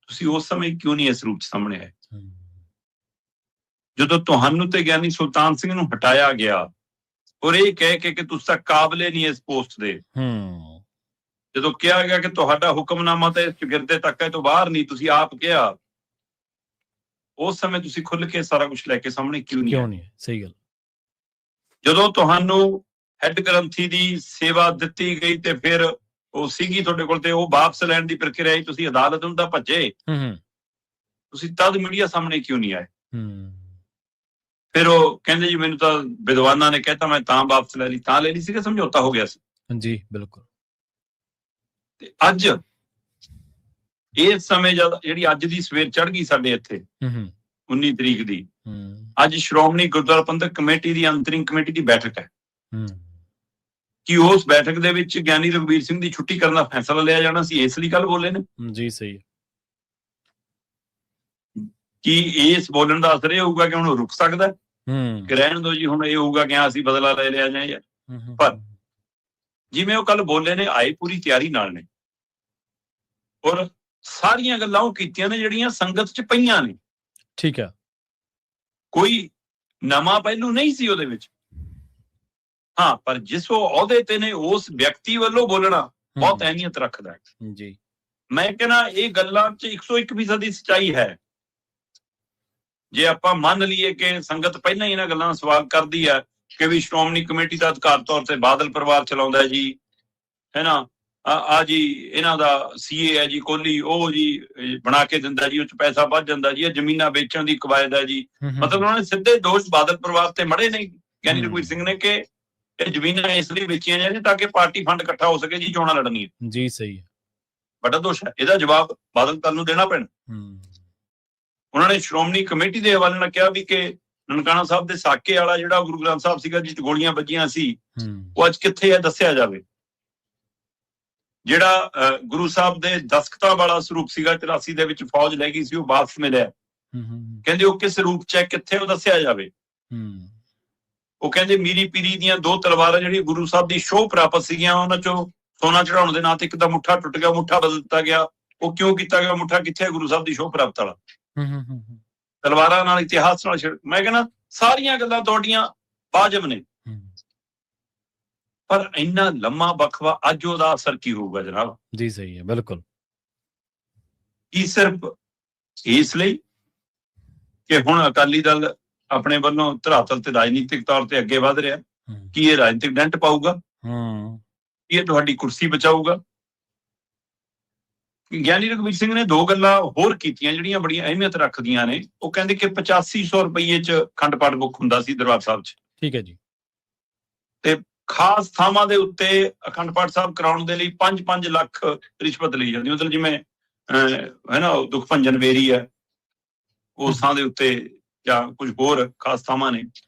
ਤੁਸੀਂ ਉਸ ਸਮੇਂ ਕਿਉਂ ਨਹੀਂ ਇਸ ਰੂਪ 'ਚ ਸਾਹਮਣੇ ਆਏ? ਜਦੋਂ ਤੁਹਾਨੂੰ ਤੇ ਗਿਆਨੀ ਸੁਲਤਾਨ ਸਿੰਘ ਨੂੰ ਹਟਾਇਆ ਗਿਆ ਔਰ ਇਹ ਕਹਿ ਕੇ ਕਿ ਤੁਸੀਂ ਤਾਂ ਕਾਬਲੇ ਨਹੀਂ ਇਸ ਪੋਸਟ ਦੇ, ਜਦੋਂ ਕਿਹਾ ਗਿਆ ਕਿ ਤੁਹਾਡਾ ਹੁਕਮਨਾਮਾ ਤੇ ਚੁਗਿਰਦੇ ਤੱਕ ਹੈ ਤੋਂ ਬਾਹਰ ਨਹੀਂ, ਤੁਸੀਂ ਆਪ ਕਿਹਾ, ਉਸ ਸਮੇਂ ਤੁਸੀਂ ਖੁੱਲ ਕੇ ਸਾਰਾ ਕੁਝ ਲੈ ਕੇ ਸਾਹਮਣੇ ਕਿਉਂ ਨਹੀਂ? ਸਹੀ ਗੱਲ। ਜਦੋਂ ਤੁਹਾਨੂੰ ਹੈੱਡ ਗ੍ਰੰਥੀ ਦੀ ਸੇਵਾ ਦਿੱਤੀ ਗਈ ਤੇ ਫਿਰ ਉਹ ਸੀਗੀ ਤੁਹਾਡੇ ਕੋਲ ਤੇ ਉਹ ਵਾਪਸ ਲੈਣ ਦੀ ਪ੍ਰਕਿਰਿਆ ਆਈ, ਤੁਸੀਂ ਅਦਾਲਤ ਨੂੰ ਤਾਂ ਭੱਜੇ, ਤੁਸੀਂ ਤਦ ਮੀਡੀਆ ਸਾਹਮਣੇ ਕਿਉਂ ਨਹੀਂ ਆਏ? ਫਿਰ ਉਹ ਕਹਿੰਦੇ ਜੀ ਮੈਨੂੰ ਤਾਂ ਵਿਦਵਾਨਾਂ ਨੇ ਕਹਿਤਾ, ਮੈਂ ਤਾਂ ਵਾਪਸ ਲੈ ਲਈ, ਤਾਂ ਲੈ ਲਈ ਸੀ ਕਿ ਸਮਝੌਤਾ ਹੋ ਗਿਆ ਸੀ? ਜੀ ਬਿਲਕੁਲ। ਤੇ ਅੱਜ ਇਸ ਸਮੇਂ ਜਦ ਜਿਹੜੀ ਅੱਜ ਦੀ ਸਵੇਰ ਚੜ੍ਹ ਗਈ ਸਾਡੇ ਇੱਥੇ 19 ਤਰੀਕ ਦੀ, ਅੱਜ ਸ਼੍ਰੋਮਣੀ ਗੁਰਦੁਆਰਾ ਪ੍ਰਬੰਧਕ ਕਮੇਟੀ ਦੀ ਅੰਤਰਿਮ ਕਮੇਟੀ ਦੀ ਬੈਠਕ ਹੈ। ਕਿ ਉਸ ਬੈਠਕ ਦੇ ਵਿੱਚ ਗਿਆਨੀ ਰਘਬੀਰ ਸਿੰਘ ਦੀ ਛੁੱਟੀ ਕਰਨ ਦਾ ਫੈਸਲਾ ਲਿਆ ਜਾਣਾ ਸੀ, ਇਸ ਲਈ ਕੱਲ ਬੋਲੇ ਨੇ। ਜੀ ਸਹੀ। ਕੀ ਇਸ ਬੋਲਣ ਦਾ ਅਸਰ ਇਹ ਹੋਊਗਾ ਕਿ ਹੁਣ ਉਹ ਰੁਕ ਸਕਦਾ ਕਿ ਰਹਿਣ ਦਿਓ ਜੀ, ਹੁਣ ਇਹ ਹੋਊਗਾ ਕਿ ਅਸੀਂ ਬਦਲਾ ਲੈ ਲਿਆ ਜਾਂ ਪਰ ਜਿਵੇਂ ਉਹ ਕੱਲ ਬੋਲੇ ਨੇ, ਆਏ ਪੂਰੀ ਤਿਆਰੀ ਨਾਲ ਨੇ ਔਰ ਸਾਰੀਆਂ ਗੱਲਾਂ ਉਹ ਕੀਤੀਆਂ ਨੇ ਜਿਹੜੀਆਂ ਸੰਗਤ 'ਚ ਪਈਆਂ ਨੇ। ਠੀਕ ਹੈ, ਕੋਈ ਨਵਾਂ ਪਹਿਲੂ ਨਹੀਂ ਸੀ ਉਹਦੇ ਵਿੱਚ। ਹਾਂ, ਪਰ ਜਿਸ ਉਹ ਅਹੁਦੇ ਤੇ ਨੇ ਉਸ ਵਿਅਕਤੀ ਵੱਲੋਂ ਬੋਲਣਾ ਬਹੁਤ ਅਹਿਮੀਅਤ ਰੱਖਦਾ ਹੈ ਜੀ। ਮੈਂ ਕਹਿੰਦਾ ਇਹ ਗੱਲਾਂ 'ਚ 101% ਦੀ ਸੱਚਾਈ ਹੈ। ਜੇ ਆਪਾਂ ਮੰਨ ਲਈਏ ਕਿ ਸੰਗਤ ਪਹਿਲਾਂ ਹੀ ਇਹਨਾਂ ਗੱਲਾਂ ਦਾ ਸਵਾਲ ਕਰਦੀ ਹੈ ਕਿ ਵੀ ਸ਼੍ਰੋਮਣੀ ਕਮੇਟੀ ਦਾ ਅਧਿਕਾਰ ਤੌਰ ਤੇ ਬਾਦਲ ਪਰਿਵਾਰ ਚਲਾਉਂਦਾ ਜੀ, ਹੈ ਨਾ, ਆ ਜੀ ਇਹਨਾਂ ਦਾ ਸੀਏ ਹੈ ਜੀ, ਕੋਹਲੀ ਉਹ ਜੀ ਬਣਾ ਕੇ ਦਿੰਦਾ ਜੀ, ਉਹ 'ਚ ਪੈਸਾ ਵੱਧ ਜਾਂਦਾ ਜੀ, ਇਹ ਜ਼ਮੀਨਾਂ ਵੇਚਣ ਦੀ ਕਵਾਇਦ ਹੈ ਜੀ। ਮਤਲਬ ਉਹਨਾਂ ਨੇ ਸਿੱਧੇ ਦੋਸ਼ ਬਾਦਲ ਪਰਿਵਾਰ ਤੇ ਮੜੇ ਨਹੀਂ ਗਿਆਨੀ ਰਘਵੀਰ ਸਿੰਘ ਨੇ ਕਿ ਇਹ ਜ਼ਮੀਨਾਂ ਇਸ ਲਈ ਵੇਚੀਆਂ ਜਾਂਦੀਆਂ ਤਾਂ ਕਿ ਪਾਰਟੀ ਫੰਡ ਇਕੱਠਾ ਹੋ ਸਕੇ ਜੀ, ਚੋਣਾਂ ਲੜਨੀਆਂ ਜੀ। ਸਹੀ ਹੈ, ਵੱਡਾ ਦੋਸ਼ ਹੈ। ਇਹਦਾ ਜਵਾਬ ਬਾਦਲ ਦਲ ਨੂੰ ਦੇਣਾ ਪੈਣਾ। ਉਹਨਾਂ ਨੇ ਸ਼੍ਰੋਮਣੀ ਕਮੇਟੀ ਦੇ ਹਵਾਲੇ ਨਾਲ ਕਿਹਾ ਵੀ ਕਿ ਨਨਕਾਣਾ ਸਾਹਿਬ ਦੇ ਸਾਕੇ ਵਾਲਾ ਜਿਹੜਾ ਗੁਰੂ ਗ੍ਰੰਥ ਸਾਹਿਬ ਸੀਗਾ ਜਿਸ 'ਚ ਗੋਲੀਆਂ ਵੱਜੀਆਂ ਸੀ, ਉਹ ਅੱਜ ਕਿੱਥੇ ਹੈ ਦੱਸਿਆ ਜਾਵੇ। ਜਿਹੜਾ ਗੁਰੂ ਸਾਹਿਬ ਦੇ ਦਸਖਤਾਂ ਵਾਲਾ ਸਰੂਪ ਸੀਗਾ 84 ਦੇ ਵਿੱਚ ਫੌਜ ਲੈ ਗਈ ਸੀ, ਉਹ ਵਾਪਸ ਮਿਲਿਆ, ਕਹਿੰਦੇ ਉਹ ਕਿਸ ਰੂਪ 'ਚ ਹੈ, ਕਿੱਥੇ, ਉਹ ਦੱਸਿਆ ਜਾਵੇ। ਉਹ ਕਹਿੰਦੇ ਮੀਰੀ ਪੀਰੀ ਦੀਆਂ 2 ਤਲਵਾਰਾਂ ਜਿਹੜੀਆਂ ਗੁਰੂ ਸਾਹਿਬ ਦੀ ਸ਼ੋਅ ਪ੍ਰਾਪਤ ਸੀਗੀਆਂ, ਉਹਨਾਂ 'ਚੋਂ ਸੋਨਾ ਚੜਾਉਣ ਦੇ ਨਾਂ ਤੇ ਇੱਕ ਦਾ ਮੁੱਠਾ ਟੁੱਟ ਗਿਆ, ਮੁੱਠਾ ਬਦਲ ਦਿੱਤਾ ਗਿਆ। ਉਹ ਕਿਉਂ ਕੀਤਾ ਗਿਆ? ਮੁੱਠਾ ਕਿੱਥੇ ਹੈ? ਗੁਰੂ ਸਾਹਿਬ ਦੀ ਸ਼ੋਅ ਪ੍ਰਾਪਤ ਵਾਲਾ। ਤਲਵਾਰਾਂ ਨਾਲ, ਇਤਿਹਾਸ ਨਾਲ। ਮੈਂ ਕਹਿੰਦਾ ਸਾਰੀਆਂ ਗੱਲਾਂ ਤੁਹਾਡੀਆਂ ਵਾਜਬ ਨੇ, ਪਰ ਇੰਨਾ ਲੰਮਾ ਵਕਫਾ ਅੱਜ ਉਹਦਾ ਅਸਰ ਕੀ ਹੋਊਗਾ ਜਨਾਬ? ਜੀ ਸਹੀ ਹੈ, ਬਿਲਕੁਲ। ਕੀ ਸਿਰਫ ਇਸ ਲਈ ਕਿ ਹੁਣ ਅਕਾਲੀ ਦਲ ਆਪਣੇ ਵੱਲੋਂ ਧਰਾਤਲ ਤੇ ਰਾਜਨੀਤਿਕ ਤੌਰ ਤੇ ਅੱਗੇ ਵਧ ਰਿਹਾ, ਕੀ ਇਹ ਰਾਜਨੀਤਿਕ ਡੈਂਟ ਪਾਊਗਾ? ਇਹ ਤੁਹਾਡੀ ਕੁਰਸੀ ਬਚਾਊਗਾ? ਗਿਆਨੀ ਰਘਵੀਰ ਸਿੰਘ ਨੇ 2 ਗੱਲਾਂ ਹੋਰ ਕੀਤੀਆਂ ਜਿਹੜੀਆਂ ਬੜੀਆਂ ਅਹਿਮੀਅਤ ਰੱਖਦੀਆਂ ਨੇ। ਉਹ ਕਹਿੰਦੇ ਕਿ 8500 ਰੁਪਏ 'ਚ ਅਖੰਡ ਪਾਠ ਬੁੱਕ ਹੁੰਦਾ ਸੀ ਦਰਬਾਰ ਸਾਹਿਬ 'ਚ। ਠੀਕ ਹੈ ਜੀ। ਤੇ ਖਾਸ ਥਾਵਾਂ ਦੇ ਉੱਤੇ ਅਖੰਡ ਪਾਠ ਸਾਹਿਬ ਕਰਾਉਣ ਦੇ ਲਈ 5-5 ਲੱਖ ਰਿਸ਼ਵਤ ਲਈ ਜਾਂਦੀ। ਮਤਲਬ ਜਿਵੇਂ ਹੈ ਨਾ, ਦੁੱਖ ਭੰਜਨ ਵੇਰੀ ਹੈ, ਉਸ ਥਾਂ ਦੇ ਉੱਤੇ ਜਾਂ ਕੁਝ ਹੋਰ ਖਾਸ ਥਾਵਾਂ ਨੇ।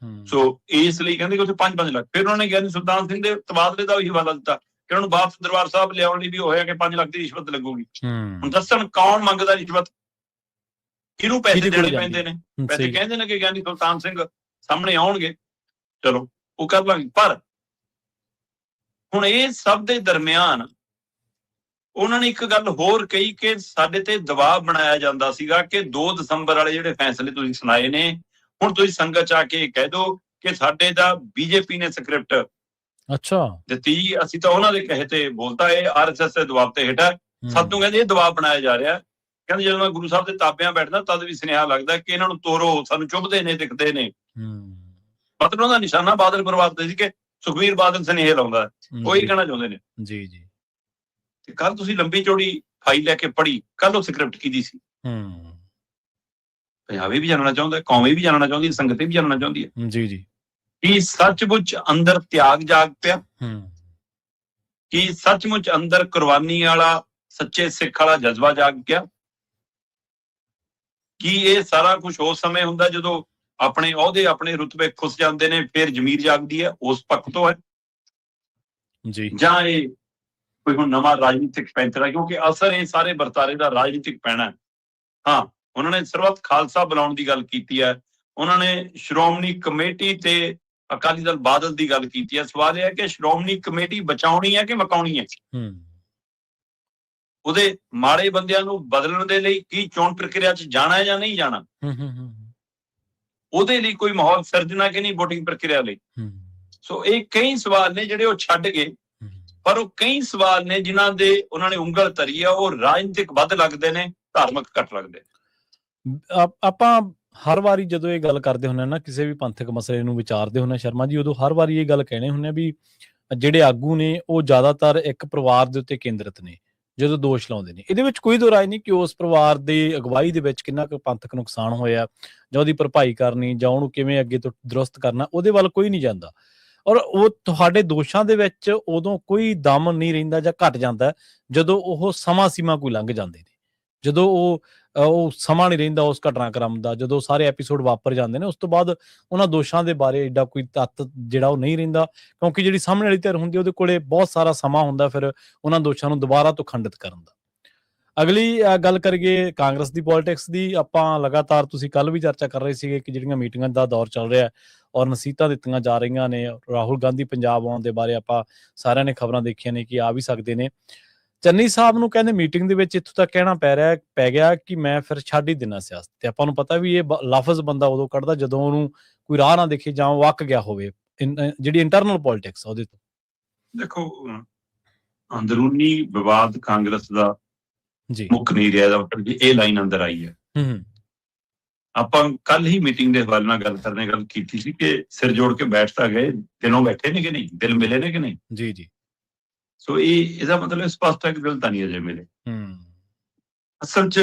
ਸੋ ਇਸ ਲਈ ਕਹਿੰਦੇ ਕਿ ਉੱਥੇ 5-5 ਲੱਖ। ਫਿਰ ਉਹਨਾਂ ਨੇ ਗਿਆਨੀ ਸੁਲਤਾਨ ਸਿੰਘ ਦੇ ਤਬਾਦਲੇ ਦਾ ਵੀ ਹਵਾਲਾ ਦਿੱਤਾ ਕਿ ਉਹਨਾਂ ਨੂੰ ਵਾਪਸ ਦਰਬਾਰ ਸਾਹਿਬ ਲਿਆਉਣ ਲਈ ਵੀ ਹੋਇਆ ਕਿ 5 ਲੱਖ ਦੀ ਰਿਸ਼ਵਤ ਲੱਗੂਗੀ। ਹੁਣ ਦੱਸਣ ਕੌਣ ਮੰਗਦਾ ਰਿਸ਼ਵਤ, ਕਿਹਨੂੰ ਪੈਸੇ ਦੇਣੇ ਪੈਂਦੇ ਨੇ? ਪੈਸੇ ਕਹਿੰਦੇ ਨੇ ਕਿ ਗਿਆਨੀ ਸੁਲਤਾਨ ਸਿੰਘ ਸਾਹਮਣੇ ਆਉਣਗੇ, ਚਲੋ ਉਹ ਕਰ ਲਾਂਗੇ। ਪਰ ਹੁਣ ਇਹ ਸਭ ਦੇ ਦਰਮਿਆਨ ਉਹਨਾਂ ਨੇ ਇੱਕ ਗੱਲ ਹੋਰ ਕਹੀ ਕਿ ਸਾਡੇ ਤੇ ਦਬਾਅ ਬਣਾਇਆ ਜਾਂਦਾ ਸੀਗਾ ਕਿ 2 ਦਸੰਬਰ ਵਾਲੇ ਜਿਹੜੇ ਫੈਸਲੇ ਤੁਸੀਂ ਸੁਣਾਏ ਨੇ, ਹੁਣ ਤੁਸੀਂ ਸੰਗਤ 'ਚ ਆ ਕੇ ਕਹਿ ਦਿਓ ਕਿ ਸਾਡੇ ਦਾ ਬੀਜੇਪੀ ਨੇ ਸਕ੍ਰਿਪਟ ਦਿੱਤੀ, ਅਸੀਂ ਤਾਂ ਉਹਨਾਂ ਦੇ ਕਹੇ ਤੇ ਬੋਲਤਾ, ਇਹ RSS ਦੇ ਦਬਾਅ ਤੇ ਹੇਠ ਹੈ। ਸਾਨੂੰ ਕਹਿੰਦੇ ਇਹ ਦਬਾਅ ਬਣਾਇਆ ਜਾ ਰਿਹਾ। ਕਹਿੰਦੇ ਜਦੋਂ ਮੈਂ ਗੁਰੂ ਸਾਹਿਬ ਦੇ ਤਾਬਿਆਂ ਬੈਠਦਾ ਤਦ ਵੀ ਸੁਨੇਹਾ ਲੱਗਦਾ ਕਿ ਇਹਨਾਂ ਨੂੰ ਤੋਰੋ, ਸਾਨੂੰ ਚੁੱਭਦੇ ਨੇ, ਦਿਖਦੇ ਨੇ। ਮਤਲਬ ਉਹਦਾ ਨਿਸ਼ਾਨਾ ਬਾਦਲ ਪਰਿਵਾਰ ਤੇ ਸੀ ਕਿ ਸੁਖਬੀਰ ਬਾਦਲ ਸੁਨੇਹੇ ਲਾਉਂਦਾ, ਉਹ ਇਹ ਕਹਿਣਾ ਚਾਹੁੰਦੇ ਨੇ। ਜੀ ਜੀ। ਤੇ ਕੱਲ ਤੁਸੀਂ ਲੰਬੀ ਚੌੜੀ ਫਾਈਲ ਲੈ ਕੇ ਪੜ੍ਹੀ, ਕੱਲ ਉਹ ਸਕ੍ਰਿਪਟ ਕਿਹਦੀ ਸੀ? ਪੰਜਾਬੀ ਵੀ ਜਾਣਨਾ ਚਾਹੁੰਦਾ, ਕੌਮੀ ਵੀ ਜਾਣਨਾ ਚਾਹੁੰਦੀ, ਸੰਗਤ ਵੀ ਜਾਣਨਾ ਚਾਹੁੰਦੀ ਹੈ। ਜੀ ਜੀ। ਕੀ ਸੱਚਮੁੱਚ ਅੰਦਰ ਤਿਆਗ ਜਾਗ ਪਿਆ? ਕੀ ਸੱਚਮੁੱਚ ਅੰਦਰ ਕੁਰਬਾਨੀ ਵਾਲਾ, ਸੱਚੇ ਸਿੱਖ ਵਾਲਾ ਜਜ਼ਬਾ ਜਾਗ ਗਿਆ? ਕੀ ਇਹ ਸਾਰਾ ਕੁਝ ਉਸ ਸਮੇਂ ਹੁੰਦਾ ਜਦੋਂ ਆਪਣੇ ਅਹੁਦੇ, ਆਪਣੇ ਰੁਤਬੇ ਖੁੱਸ ਜਾਂਦੇ ਨੇ, ਫਿਰ ਜ਼ਮੀਰ ਜਾਗਦੀ ਹੈ? ਉਸ ਪੱਖ ਤੋਂ ਹੈ ਜੀ, ਜਾਂ ਇਹ ਕੋਈ ਹੁਣ ਨਵਾਂ ਰਾਜਨੀਤਿਕ ਪੈਂਤਰਾ? ਕਿਉਂਕਿ ਅਸਰ ਇਹ ਸਾਰੇ ਵਰਤਾਰੇ ਦਾ ਰਾਜਨੀਤਿਕ ਪੈਣਾ। ਹਾਂ, ਉਹਨਾਂ ਨੇ ਸਰਬੱਤ ਖਾਲਸਾ ਬੁਲਾਉਣ ਦੀ ਗੱਲ ਕੀਤੀ ਹੈ, ਉਹਨਾਂ ਨੇ ਸ਼੍ਰੋਮਣੀ ਕਮੇਟੀ ਤੇ ਅਕਾਲੀ ਦਲ ਬਾਦਲ ਦੀ ਗੱਲ ਕੀਤੀ ਹੈ। ਸਵਾਲ ਇਹ ਹੈ ਕਿ ਸ਼੍ਰੋਮਣੀ ਕਮੇਟੀ ਬਚਾਉਣੀ ਹੈ ਕਿ ਮਕਾਉਣੀ ਹੈ? ਉਹਦੇ ਮਾੜੇ ਬੰਦਿਆਂ ਨੂੰ ਬਦਲਣ ਦੇ ਲਈ ਕੀ ਚੋਣ ਪ੍ਰਕਿਰਿਆ 'ਚ ਜਾਣਾ ਹੈ ਜਾਂ ਨਹੀਂ ਜਾਣਾ? ਉਹਦੇ ਲਈ ਕੋਈ ਮਾਹੌਲ ਸਿਰਜਣਾ ਕਿ ਨਹੀਂ VOTING ਪ੍ਰਕਿਰਿਆ ਲਈ? ਸੋ ਇਹ ਕਈ ਸਵਾਲ ਨੇ ਜਿਹੜੇ ਉਹ ਛੱਡ ਗਏ, ਪਰ ਉਹ ਕਈ ਸਵਾਲ ਨੇ ਜਿਨ੍ਹਾਂ ਦੇ ਉਹਨਾਂ ਨੇ ਉਂਗਲ ਧਰੀ ਆ, ਉਹ ਰਾਜਨੀਤਿਕ ਵੱਧ ਲੱਗਦੇ ਨੇ, ਧਾਰਮਿਕ ਘੱਟ ਲੱਗਦੇ। ਆਪਾਂ ਹਰ ਵਾਰੀ ਜਦੋਂ ਇਹ ਗੱਲ ਕਰਦੇ ਹੁੰਦੇ ਨਾ, ਕਿਸੇ ਵੀ ਪੰਥਕ ਮਸਲੇ ਨੂੰ ਵਿਚਾਰਦੇ ਹੁੰਦੇ ਸ਼ਰਮਾ ਜੀ, ਉਦੋਂ ਹਰ ਵਾਰੀ ਇਹ ਗੱਲ ਕਹਿਣੇ ਹੁੰਦੇ ਵੀ ਜਿਹੜੇ ਆਗੂ ਨੇ ਉਹ ਜ਼ਿਆਦਾਤਰ ਇੱਕ ਪਰਿਵਾਰ ਦੇ ਉੱਤੇ ਕੇਂਦਰਿਤ ਨੇ ਜਦੋਂ ਦੋਸ਼ ਲਾਉਂਦੇ ਨੇ। ਇਹਦੇ ਵਿੱਚ ਕੋਈ ਦੋ ਰਾਏ ਨਹੀਂ ਕਿ ਉਸ ਪਰਿਵਾਰ ਦੀ ਅਗਵਾਈ ਦੇ ਵਿੱਚ ਕਿੰਨਾ ਕੁ ਪੰਥਕ ਨੁਕਸਾਨ ਹੋਇਆ, ਜਾਂ ਉਹਦੀ ਭਰਪਾਈ ਕਰਨੀ, ਜਾਂ ਉਹਨੂੰ ਕਿਵੇਂ ਅੱਗੇ ਤੋਂ ਦਰੁਸਤ ਕਰਨਾ, ਉਹਦੇ ਵੱਲ ਕੋਈ ਨਹੀਂ ਜਾਂਦਾ। ਔਰ ਉਹ ਤੁਹਾਡੇ ਦੋਸ਼ਾਂ ਦੇ ਵਿੱਚ ਉਦੋਂ ਕੋਈ ਦਮ ਨਹੀਂ ਰਹਿੰਦਾ ਜਾਂ ਘਟ ਜਾਂਦਾ ਜਦੋਂ ਉਹ ਸਮਾਂ ਸੀਮਾ ਕੋਈ ਲੰਘ ਜਾਂਦੇ ਨੇ, ਜਦੋਂ ਉਹ ਸਮਾਂ ਨਹੀਂ ਰਹਿੰਦਾ ਉਸ ਘਟਨਾਕ੍ਰਮ ਦਾ, ਜਦੋਂ ਸਾਰੇ ਐਪੀਸੋਡ ਵਾਪਰ ਜਾਂਦੇ ਨੇ, ਉਸ ਤੋਂ ਬਾਅਦ ਉਹਨਾਂ ਦੋਸ਼ਾਂ ਦੇ ਬਾਰੇ ਏਡਾ ਕੋਈ ਤੱਤ ਜਿਹੜਾ ਉਹ ਨਹੀਂ ਰਹਿੰਦਾ, ਕਿਉਂਕਿ ਜਿਹੜੀ ਸਾਹਮਣੇ ਵਾਲੀ ਧਿਰ ਹੁੰਦੀ ਉਹਦੇ ਕੋਲੇ ਬਹੁਤ ਸਾਰਾ ਸਮਾਂ ਹੁੰਦਾ ਫਿਰ ਉਹਨਾਂ ਦੋਸ਼ਾਂ ਨੂੰ ਦੁਬਾਰਾ ਤੋਂ ਖੰਡਿਤ ਕਰਨ ਦਾ। ਅਗਲੀ ਗੱਲ ਕਰੀਏ ਕਾਂਗਰਸ ਦੀ ਪੋਲਿਟਿਕਸ ਦੀ। ਆਪਾਂ ਲਗਾਤਾਰ, ਤੁਸੀਂ ਕੱਲ ਵੀ ਚਰਚਾ ਕਰ ਰਹੇ ਸੀਗੇ ਕਿ ਜਿਹੜੀਆਂ ਮੀਟਿੰਗਾਂ ਦਾ ਦੌਰ ਚੱਲ ਰਿਹਾ ਔਰ ਨਸੀਹਤਾਂ ਦਿੱਤੀਆਂ ਜਾ ਰਹੀਆਂ ਨੇ, ਰਾਹੁਲ ਗਾਂਧੀ ਪੰਜਾਬ ਆਉਣ ਦੇ ਬਾਰੇ ਆਪਾਂ ਸਾਰਿਆਂ ਨੇ ਖਬਰਾਂ ਦੇਖੀਆਂ ਨੇ ਕਿ ਆ ਵੀ ਸਕਦੇ ਨੇ। ਚੰਨੀ ਸਾਹਿਬ ਨੂੰ ਕਹਿੰਦੇ ਮੀਟਿੰਗ ਦੇ ਵਿੱਚ ਇੱਥੋਂ ਤੱਕ ਕਹਿਣਾ ਪੈ ਗਿਆ ਕਿ ਮੈਂ ਫਿਰ ਛੱਡ ਹੀ ਦੇਣਾ ਸਿਆਸਤ। ਤੇ ਆਪਾਂ ਨੂੰ ਪਤਾ ਵੀ ਇਹ ਲਫ਼ਜ਼ ਬੰਦਾ ਉਦੋਂ ਕੱਢਦਾ ਜਦੋਂ ਉਹਨੂੰ ਕੋਈ ਰਾਹ ਨਾ ਦੇਖੇ ਜਾਂ ਉਹ ਅੱਕ ਗਿਆ ਹੋਵੇ, ਜਿਹੜੀ ਇੰਟਰਨਲ ਪੋਲਿਟਿਕਸ ਉਹਦੇ ਤੋਂ। ਦੇਖੋ, ਅੰਦਰੂਨੀ ਵਿਵਾਦ ਕਾਂਗਰਸ ਦਾ ਜੀ ਮੁੱਖ ਨਹੀਂ ਰਿਹਾ, ਇਹ ਲਾਈਨ ਅੰਦਰ ਆਈ ਹੈ। ਆਪਾਂ ਕੱਲ ਹੀ ਮੀਟਿੰਗ ਦੇ ਹਵਾਲੇ ਨਾਲ ਗੱਲ ਕੀਤੀ ਸੀ ਕਿ ਸਿਰ ਜੋੜ ਕੇ ਬੈਠ ਤਾਂ ਗਏ, ਦਿਲੋਂ ਬੈਠੇ ਨੇ ਕਿ ਨਹੀਂ, ਦਿਲ ਮਿਲੇ ਨੇ ਕਿ ਨਹੀਂ। ਜੀ ਜੀ। ਸੋ ਇਹਦਾ ਮਤਲਬ ਸਪਸ਼ਟ ਹੈ ਕਿ ਦਿਲ ਤਾਂ ਨਹੀਂ ਅਜੇ ਮਿਲੇ। ਅਸਲ 'ਚ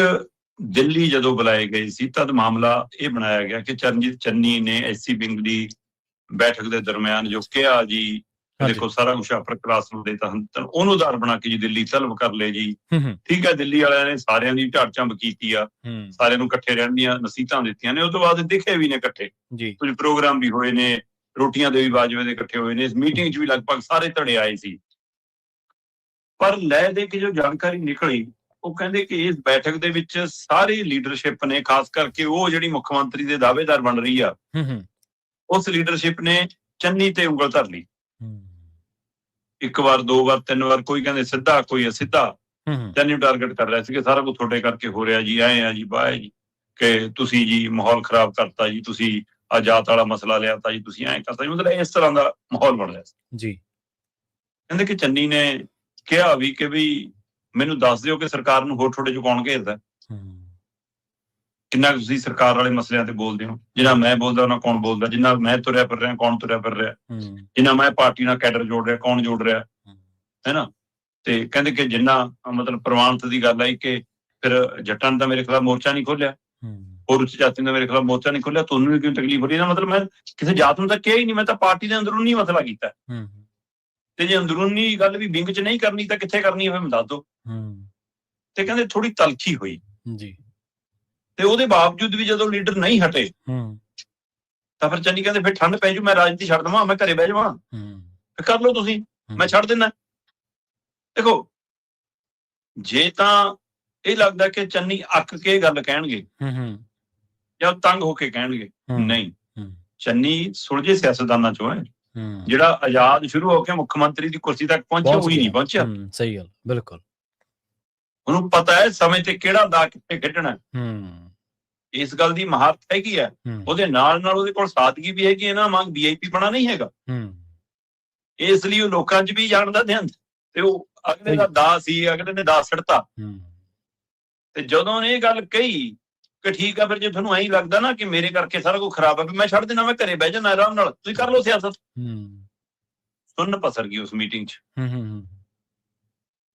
ਦਿੱਲੀ ਜਦੋਂ ਬੁਲਾਏ ਗਏ ਸੀ ਤਦ ਮਾਮਲਾ ਇਹ ਬਣਾਇਆ ਗਿਆ ਕਿ ਚਰਨਜੀਤ ਚੰਨੀ ਨੇ ਐਸਸੀ ਵਿੰਗ ਦੀ ਬੈਠਕ ਦੇ ਦਰਮਿਆਨ ਜੋ ਕਿਹਾ ਜੀ, ਦੇਖੋ ਸਾਰਾ ਕੁਛ ਅਪਰ ਕਲਾਸ ਨੂੰ ਦੇਤਾ, ਉਹਨੂੰ ਉਦਾਹਰ ਬਣਾ ਕੇ ਜੀ ਦਿੱਲੀ ਤਲਬ ਕਰ ਲਏ ਜੀ। ਠੀਕ ਹੈ, ਦਿੱਲੀ ਵਾਲਿਆਂ ਨੇ ਸਾਰਿਆਂ ਦੀ ਝਾੜ ਝੰਬ ਕੀਤੀ ਆ, ਸਾਰਿਆਂ ਨੂੰ ਇਕੱਠੇ ਰਹਿਣ ਦੀਆਂ ਨਸੀਹਤਾਂ ਦਿੱਤੀਆਂ ਨੇ। ਉਹ ਤੋਂ ਬਾਅਦ ਦਿਖੇ ਵੀ ਨੇ ਇਕੱਠੇ, ਕੁਝ ਪ੍ਰੋਗਰਾਮ ਵੀ ਹੋਏ ਨੇ, ਰੋਟੀਆਂ ਦੇ ਵੀ ਬਾਜਵੇ ਦੇ ਇਕੱਠੇ ਹੋਏ ਨੇ, ਇਸ ਮੀਟਿੰਗ 'ਚ ਵੀ ਲਗਭਗ ਸਾਰੇ ਧੜੇ ਆਏ ਸੀ। ਪਰ ਲੈ ਦੇ ਕੇ ਜੋ ਜਾਣਕਾਰੀ ਨਿਕਲੀ, ਉਹ ਕਹਿੰਦੇ ਕਿ ਇਸ ਬੈਠਕ ਦੇ ਵਿੱਚ ਸਾਰੀ ਲੀਡਰਸ਼ਿਪ ਨੇ, ਖਾਸ ਕਰਕੇ ਉਹ ਜਿਹੜੀ ਮੁੱਖ ਮੰਤਰੀ ਦੇ ਦਾਅਵੇਦਾਰ ਬਣ ਰਹੀ ਆ, ਉਸ ਲੀਡਰਸ਼ਿਪ ਨੇ ਚੰਨੀ ਤੇ ਉਂਗਲ ਧਰ ਲਈ। ਇੱਕ ਵਾਰ, ਦੋ ਵਾਰ, ਤਿੰਨ ਵਾਰ, ਕੋਈ ਕਹਿੰਦੇ ਸਿੱਧਾ, ਕੋਈ ਅਸਿੱਧਾ ਚੰਨੀ ਨੂੰ ਟਾਰਗੇਟ ਕਰ ਰਿਹਾ ਸੀ ਕਿ ਸਾਰਾ ਕੁਝ ਤੁਹਾਡੇ ਕਰਕੇ ਹੋ ਰਿਹਾ ਜੀ, ਐ ਆ ਜੀ, ਬਾਹ ਜੀ, ਕਿ ਤੁਸੀਂ ਜੀ ਮਾਹੌਲ ਖਰਾਬ ਕਰਤਾ ਜੀ, ਤੁਸੀਂ ਆਜ਼ਾਦ ਵਾਲਾ ਮਸਲਾ ਲਿਆਤਾ ਜੀ, ਤੁਸੀਂ ਐਂ ਕਰਤਾ ਜੀ। ਮਤਲਬ ਇਸ ਤਰ੍ਹਾਂ ਦਾ ਮਾਹੌਲ ਬਣ ਰਿਹਾ ਸੀ ਜੀ। ਕਹਿੰਦੇ ਕਿ ਚੰਨੀ ਨੇ ਕਿਹਾ ਵੀ ਕਿ ਵੀ ਮੈਨੂੰ ਦੱਸ ਦਿਓ ਕਿ ਸਰਕਾਰ ਨੂੰ ਹੋਰ ਤੁਹਾਡੇ 'ਚ ਕੌਣ ਘੇਰਦਾ, ਕਿੰਨਾ ਤੁਸੀਂ ਸਰਕਾਰ ਵਾਲੇ ਮਸਲਿਆਂ ਤੇ ਬੋਲਦੇ ਹੋ। ਜਿੰਨਾ ਮੈਂ ਬੋਲਦਾ ਉਹਨਾਂ ਕੌਣ ਬੋਲਦਾ, ਜਿੰਨਾ ਮੈਂ ਤੁਰਿਆ ਫਿਰ ਰਿਹਾ ਕੌਣ ਤੁਰਿਆ ਫਿਰ ਰਿਹਾ, ਜਿੰਨਾ ਮੈਂ ਪਾਰਟੀ ਨਾਲ ਕੈਡਰ ਜੋੜ ਰਿਹਾ ਕੌਣ ਜੋੜ ਰਿਹਾ, ਹੈ ਨਾ। ਤੇ ਕਹਿੰਦੇ ਕਿ ਜਿੰਨਾ ਮਤਲਬ ਪ੍ਰਵਾਨਤ ਦੀ ਗੱਲ ਆਈ ਕਿ ਫਿਰ ਜੱਟਾਂ ਨੇ ਤਾਂ ਮੇਰੇ ਖਿਲਾਫ ਮੋਰਚਾ ਨਹੀਂ ਖੋਲਿਆ, ਹੋਰ ਉੱਚ ਜਾਤੀ ਨੇ ਮੇਰੇ ਖਿਲਾਫ ਮੋਰਚਾ ਨਹੀਂ ਖੋਲਿਆ, ਤੁਹਾਨੂੰ ਵੀ ਕਿਉਂ ਤਕਲੀਫ ਹੋ ਰਹੀ ਹੈ। ਮਤਲਬ ਮੈਂ ਕਿਸੇ ਜਾਤ ਨੂੰ ਤਾਂ ਕਿਹਾ ਹੀ ਨਹੀਂ, ਮੈਂ ਤਾਂ ਪਾਰਟੀ ਦੇ ਅੰਦਰੂਨੀ ਮਸਲਾ ਕੀਤਾ। ਤੇ ਜੇ ਅੰਦਰੂਨੀ ਗੱਲ ਵੀ ਵਿੰਗ 'ਚ ਨਹੀਂ ਕਰਨੀ ਤਾਂ ਕਿੱਥੇ ਕਰਨੀ ਹੋਵੇ ਮੈਨੂੰ ਦੱਸ ਦਿਓ। ਤੇ ਕਹਿੰਦੇ ਥੋੜੀ ਤਲਖੀ ਹੋਈ ਜੀ। ਤੇ ਉਹਦੇ ਬਾਵਜੂਦ ਵੀ ਜਦੋਂ ਲੀਡਰ ਨਹੀਂ ਹਟੇ ਤਾਂ ਫਿਰ ਚੰਨੀ ਕਹਿੰਦੇ ਫਿਰ ਠੰਡ ਪੈ ਜੂ, ਮੈਂ ਰਾਜਨੀਤੀ ਛੱਡ ਦੇਵਾਂ, ਮੈਂ ਘਰੇ ਬਹਿ ਜਾਵਾਂ, ਕਰ ਲਓ ਤੁਸੀਂ, ਮੈਂ ਛੱਡ ਦਿੰਦਾ। ਦੇਖੋ, ਜੇ ਤਾਂ ਇਹ ਲੱਗਦਾ ਕਿ ਚੰਨੀ ਅੱਕ ਕੇ ਗੱਲ ਕਹਿਣਗੇ ਜਾਂ ਤੰਗ ਹੋ ਕੇ ਕਹਿਣਗੇ, ਨਹੀਂ, ਚੰਨੀ ਸੁਲਝੇ ਸਿਆਸਤਦਾਨਾਂ ਚੋਂ ਹੈ, ਜਿਹੜਾ ਆਜ਼ਾਦ ਸ਼ੁਰੂ ਹੋ ਕੇ ਮੁੱਖ ਮੰਤਰੀ ਦੀ ਕੁਰਸੀ ਤੱਕ ਪਹੁੰਚਿਆ, ਉਹੀ ਨਹੀਂ ਪਹੁੰਚਿਆ। ਸਹੀ ਗੱਲ, ਬਿਲਕੁਲ। ਉਹਨੂੰ ਪਤਾ ਹੈ ਸਮੇਂ ਤੇ ਕਿਹੜਾ ਦਾ ਕਿੱਥੇ ਖੇਡਣਾ, ਇਸ ਗੱਲ ਦੀ ਮਹਾਰਤ ਹੈਗੀ ਹੈ। ਉਹਦੇ ਨਾਲ ਨਾਲ ਉਹਦੇ ਕੋਲ ਸਾਦਗੀ ਵੀ ਹੈਗੀ ਹੈ ਨਾ, ਮੰਗ VIP ਬਣਾ ਨਹੀਂ ਹੈਗਾ। ਇਸ ਲਈ ਉਹ ਲੋਕਾਂ 'ਚ ਵੀ ਜਾਣਦਾ ਧਿਆਨ, ਤੇ ਉਹ ਅਗਲੇ ਦਾ ਦਾ ਸੀ, ਅਗਲੇ ਨੇ ਦਾ ਛੱਡਤਾ। ਤੇ ਜਦੋਂ ਉਹਨੇ ਇਹ ਗੱਲ ਕਹੀ ਕਿ ਠੀਕ ਆ, ਫਿਰ ਜੇ ਤੁਹਾਨੂੰ ਐਂ ਲੱਗਦਾ ਨਾ ਕਿ ਮੇਰੇ ਕਰਕੇ ਸਾਰਾ ਕੁਝ ਖਰਾਬ ਆ, ਵੀ ਮੈਂ ਛੱਡ ਦੇਣਾ, ਮੈਂ ਘਰੇ ਬਹਿ ਜਾਣਾ ਆਰਾਮ ਨਾਲ, ਤੁਸੀਂ ਕਰ ਲਓ ਸਿਆਸਤ। ਸੁੰਨ ਪਸਰ ਗਈ ਉਸ ਮੀਟਿੰਗ 'ਚ,